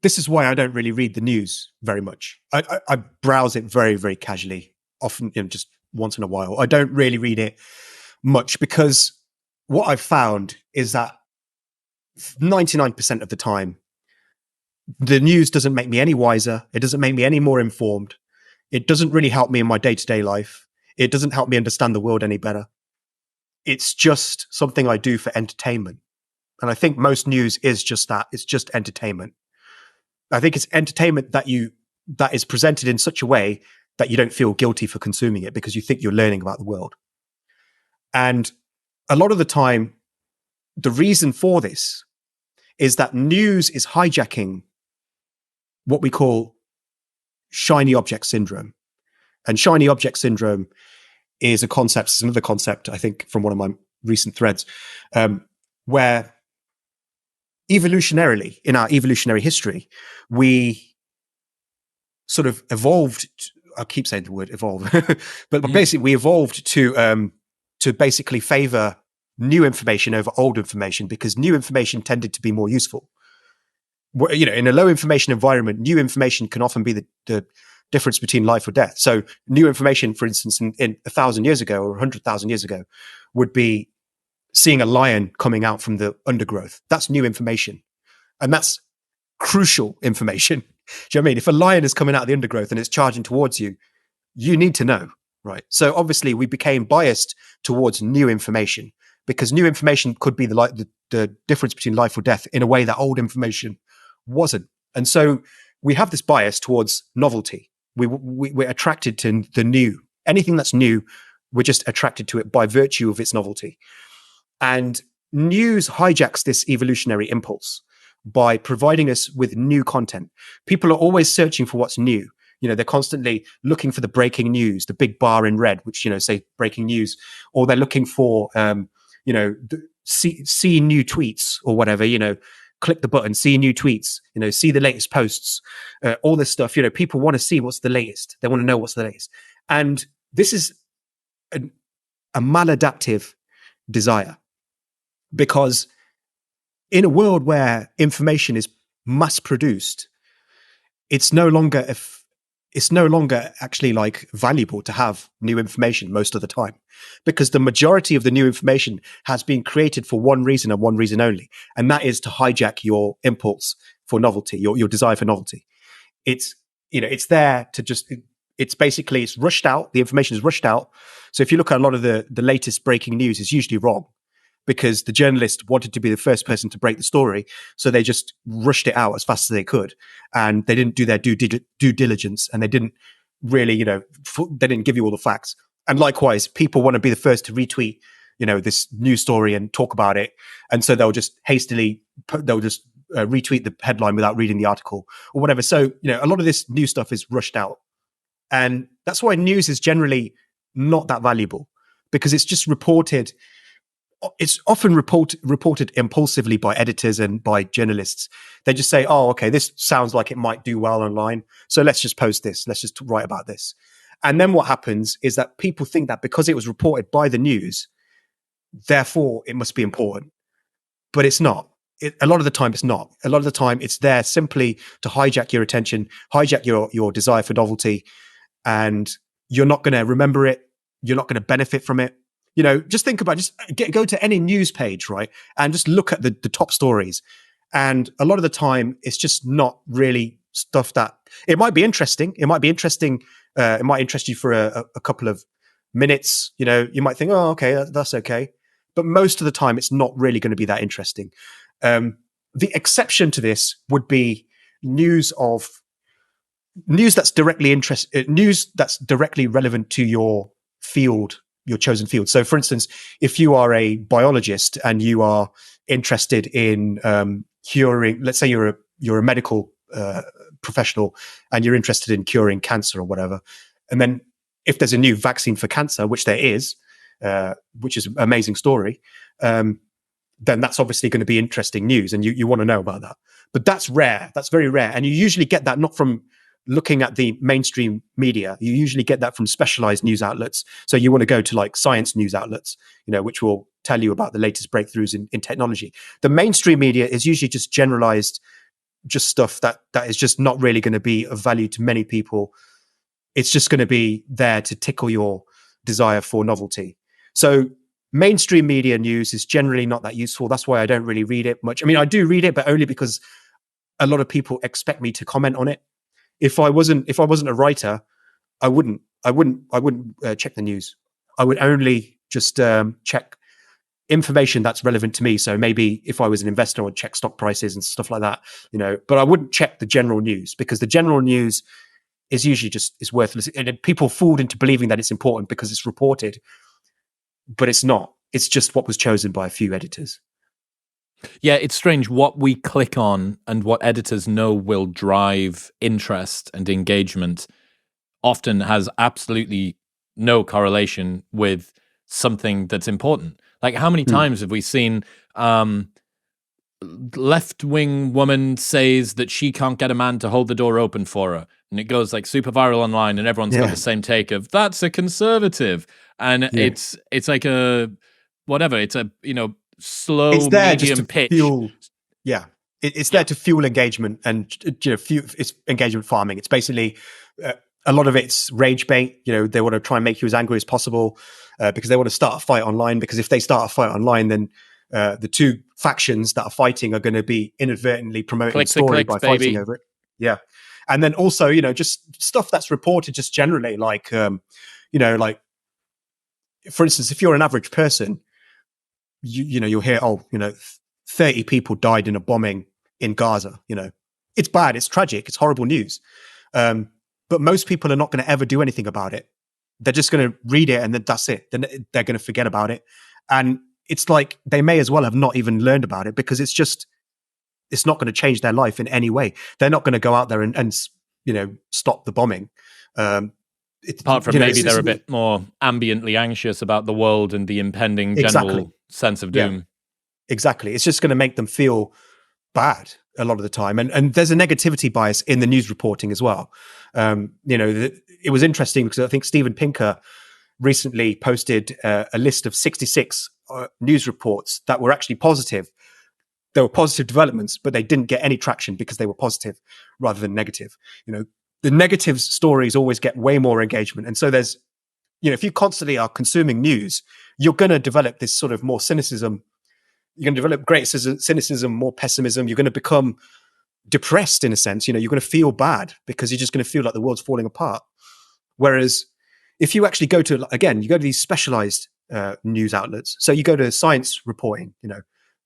this is why I don't really read the news very much. I browse it very, very casually, often just once in a while. I don't really read it much, because what I've found is that 99% of the time, the news doesn't make me any wiser. It doesn't make me any more informed. It doesn't really help me in my day-to-day life. It doesn't help me understand the world any better. It's just something I do for entertainment. And I think most news is just that. It's just entertainment. I think it's entertainment that is presented in such a way that you don't feel guilty for consuming it, because you think you're learning about the world. And a lot of the time, the reason for this is that news is hijacking what we call shiny object syndrome. And shiny object syndrome is another concept, I think, from one of my recent threads, where evolutionarily, in our evolutionary history, we sort of evolved. I keep saying the word evolve, but basically we evolved to basically favor new information over old information, because new information tended to be more useful. In a low information environment, new information can often be the difference between life or death. So new information, for instance, in 1,000 years ago or 100,000 years ago, would be seeing a lion coming out from the undergrowth. That's new information. And that's crucial information. Do you know what I mean? If a lion is coming out of the undergrowth and it's charging towards you, you need to know, right? So obviously we became biased towards new information, because new information could be the difference between life or death in a way that old information wasn't. And so we have this bias towards novelty. We're attracted to the new. Anything that's new, we're just attracted to it by virtue of its novelty. And news hijacks this evolutionary impulse by providing us with new content. People are always searching for what's new. They're constantly looking for the breaking news, the big bar in red, which, say breaking news, or they're looking for, see new tweets or whatever, click the button, see new tweets, see the latest posts, all this stuff. People want to see what's the latest. They want to know what's the latest. And this is a maladaptive desire, because in a world where information is mass produced, it's no longer actually like valuable to have new information most of the time, because the majority of the new information has been created for one reason and one reason only, and that is to hijack your impulse for novelty, your desire for novelty. It's it's there to just it's basically it's rushed out. The information is rushed out. So if you look at a lot of the latest breaking news, is usually wrong, because the journalist wanted to be the first person to break the story. So they just rushed it out as fast as they could. And they didn't do their due diligence, and they didn't really, they didn't give you all the facts. And likewise, people want to be the first to retweet, this news story and talk about it. And so they'll just retweet the headline without reading the article or whatever. So, a lot of this new stuff is rushed out. And that's why news is generally not that valuable, because it's just reported. It's often reported impulsively by editors and by journalists. They just say, oh, okay, this sounds like it might do well online, so let's just post this. Let's just write about this. And then what happens is that people think that because it was reported by the news, therefore it must be important. But it's not. A lot of the time, it's not. A lot of the time, it's there simply to hijack your attention, hijack your desire for novelty, and you're not going to remember it. You're not going to benefit from it. Just think about, go to any news page, right? And just look at the top stories. And a lot of the time, it's just not really stuff that, it might be interesting. It might be interesting. It might interest you for a couple of minutes. You might think, oh, okay, that's okay. But most of the time, it's not really going to be that interesting. The exception to this would be news that's directly relevant to your field, your chosen field. So, for instance, if you are a biologist and you are interested in curing, let's say you're a medical professional and you're interested in curing cancer or whatever, and then if there's a new vaccine for cancer, which there is, which is an amazing story, then that's obviously going to be interesting news, and you want to know about that. But that's rare. That's very rare, and you usually get that not from looking at the mainstream media. You usually get that from specialized news outlets. So you want to go to like science news outlets, which will tell you about the latest breakthroughs in technology. The mainstream media is usually just generalized, just stuff that is just not really going to be of value to many people. It's just going to be there to tickle your desire for novelty. So mainstream media news is generally not that useful. That's why I don't really read it much. I mean, I do read it, but only because a lot of people expect me to comment on it. If I wasn't a writer, I wouldn't check the news. I would only just check information that's relevant to me. So maybe if I was an investor, I would check stock prices and stuff like that, but I wouldn't check the general news, because the general news is usually is worthless. And people fooled into believing that it's important because it's reported, but it's not. It's just what was chosen by a few editors. Yeah, it's strange what we click on and what editors know will drive interest and engagement often has absolutely no correlation with something that's important. Like, how many times have we seen left-wing woman says that she can't get a man to hold the door open for her, and it goes like super viral online, and everyone's got the same take of that's a conservative, and it's like a whatever, it's a slow, it's there medium just to pitch. It's there to fuel engagement, and it's engagement farming. It's basically a lot of it's rage bait. They want to try and make you as angry as possible because they want to start a fight online. Because if they start a fight online, then the two factions that are fighting are going to be inadvertently promoting the story by fighting over it. Yeah, and then also just stuff that's reported just generally, like like for instance, if you're an average person, you'll hear 30 people died in a bombing in Gaza. It's bad, it's tragic, it's horrible news. But most people are not going to ever do anything about it. They're just going to read it and then that's it. Then they're going to forget about it. And it's like they may as well have not even learned about it, because it's not going to change their life in any way. They're not going to go out there and stop the bombing. Apart from maybe they're a bit more ambiently anxious about the world and the impending general sense of doom. Yeah, exactly. It's just going to make them feel bad a lot of the time. And there's a negativity bias in the news reporting as well. It was interesting because I think Steven Pinker recently posted a list of 66 news reports that were actually positive, there were positive developments, but they didn't get any traction because they were positive rather than negative. The negative stories always get way more engagement. And so there's, if you constantly are consuming news, you're going to develop this sort of more cynicism. You're going to develop great cynicism, more pessimism. You're going to become depressed in a sense. You're going to feel bad because you're just going to feel like the world's falling apart. Whereas if you actually go to these specialized news outlets, so you go to science reporting,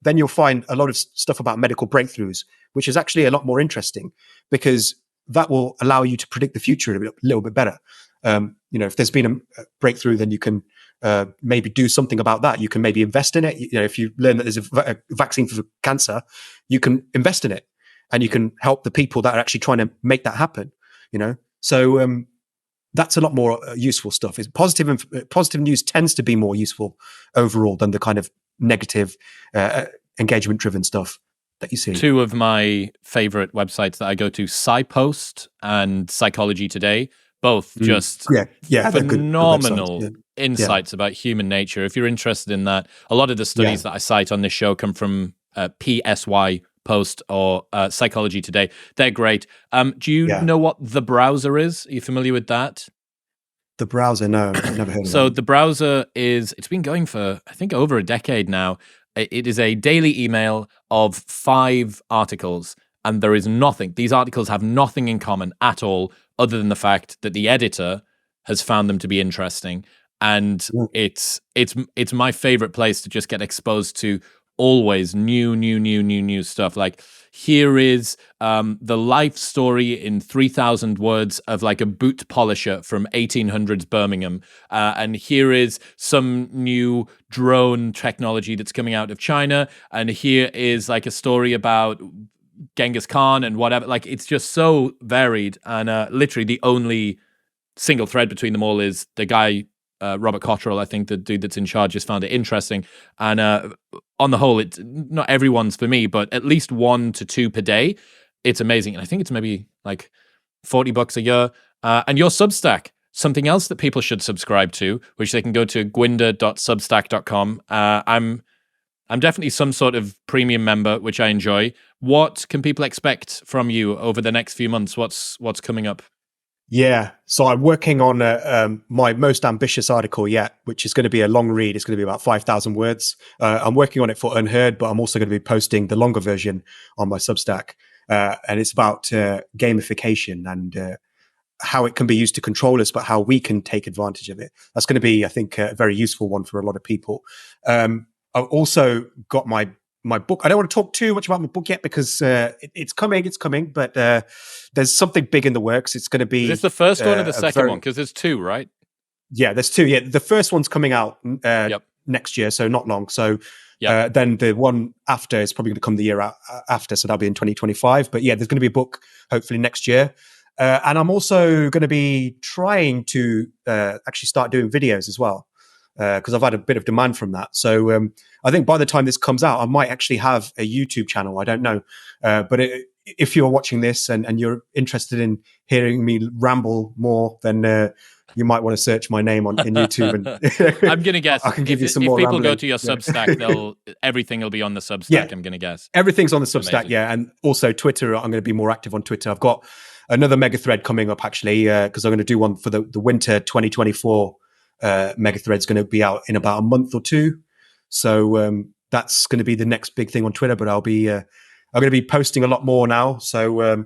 then you'll find a lot of stuff about medical breakthroughs, which is actually a lot more interesting because that will allow you to predict the future a little bit better. If there's been a breakthrough, then you can maybe do something about that. You can maybe invest in it. If you learn that there's a vaccine for cancer, you can invest in it and you can help the people that are actually trying to make that happen. So that's a lot more useful stuff. It's positive news tends to be more useful overall than the kind of negative engagement driven stuff that you see. Two of my favorite websites that I go to, SciPost and Psychology Today, both just phenomenal insights about human nature. If you're interested in that, a lot of the studies that I cite on this show come from PSY Post or Psychology Today. They're great. Do you know what the browser is? Are you familiar with that? The browser? No, I've never heard of it. So the browser it's been going for, I think, over a decade now. It is a daily email of 5 articles, and there is nothing. These articles have nothing in common at all, other than the fact that the editor has found them to be interesting. And it's my favorite place to just get exposed to always new stuff. Like, here is the life story in 3,000 words of like a boot polisher from 1800s Birmingham. And here is some new drone technology that's coming out of China. And here is like a story about Genghis Khan and whatever. Like, it's just so varied. And literally the only single thread between them all is the guy, Robert Cottrell, I think the dude that's in charge, just found it interesting. And on the whole, it's not everyone's for me, but at least 1 to 2 per day. It's amazing. And I think it's maybe like $40 a year. And your Substack, something else that people should subscribe to, which they can go to gurwinder.substack.com. I'm definitely some sort of premium member, which I enjoy. What can people expect from you over the next few months? What's coming up? Yeah, so I'm working on my most ambitious article yet, which is going to be a long read. It's going to be about 5,000 words. I'm working on it for Unheard, but I'm also going to be posting the longer version on my Substack. And it's about gamification and how it can be used to control us, but how we can take advantage of it. That's going to be, I think, a very useful one for a lot of people. I've also got my book. I don't want to talk too much about my book yet because it's coming, but there's something big in the works. It's going to be... Is this the first one or the second one? Because there's 2, right? Yeah, there's 2. Yeah, the first one's coming out next year, so not long. So then the one after is probably going to come the year after, so that'll be in 2025. But yeah, there's going to be a book hopefully next year. And I'm also going to be trying to actually start doing videos as well, because I've had a bit of demand from that. So I think by the time this comes out, I might actually have a YouTube channel. I don't know. But if you're watching this and you're interested in hearing me ramble more, then you might want to search my name in YouTube. And I'm going to guess. I can give you some more if people rambling. go to your Substack, everything will be on the Substack, I'm going to guess. Everything's on the Substack, Amazing. yeah. And also Twitter, I'm going to be more active on Twitter. I've got another mega thread coming up, actually, because I'm going to do one for the winter 2024 mega thread's going to be out in about a month or 2. So that's going to be the next big thing on Twitter, but I'm going to be posting a lot more now. So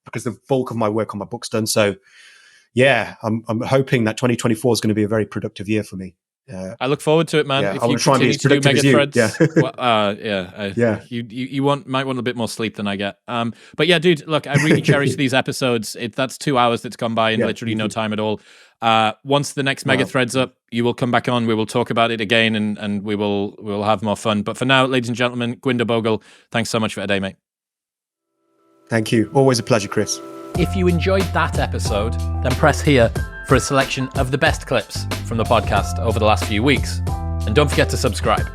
because the bulk of my work on my book's done. So yeah, I'm hoping that 2024 is going to be a very productive year for me. I look forward to it, man. Yeah, if I you want to try and be as continue to do productive mega as you. threads, Yeah. You might want a bit more sleep than I get. But yeah, dude, look, I really cherish these episodes. That's 2 hours that's gone by in literally no time at all. Once the next mega thread's up, you will come back on. We will talk about it again, and we will have more fun. But for now, ladies and gentlemen, Gurwinder Bhogal, thanks so much for today, mate. Thank you. Always a pleasure, Chris. If you enjoyed that episode, then press here for a selection of the best clips from the podcast over the last few weeks. And don't forget to subscribe.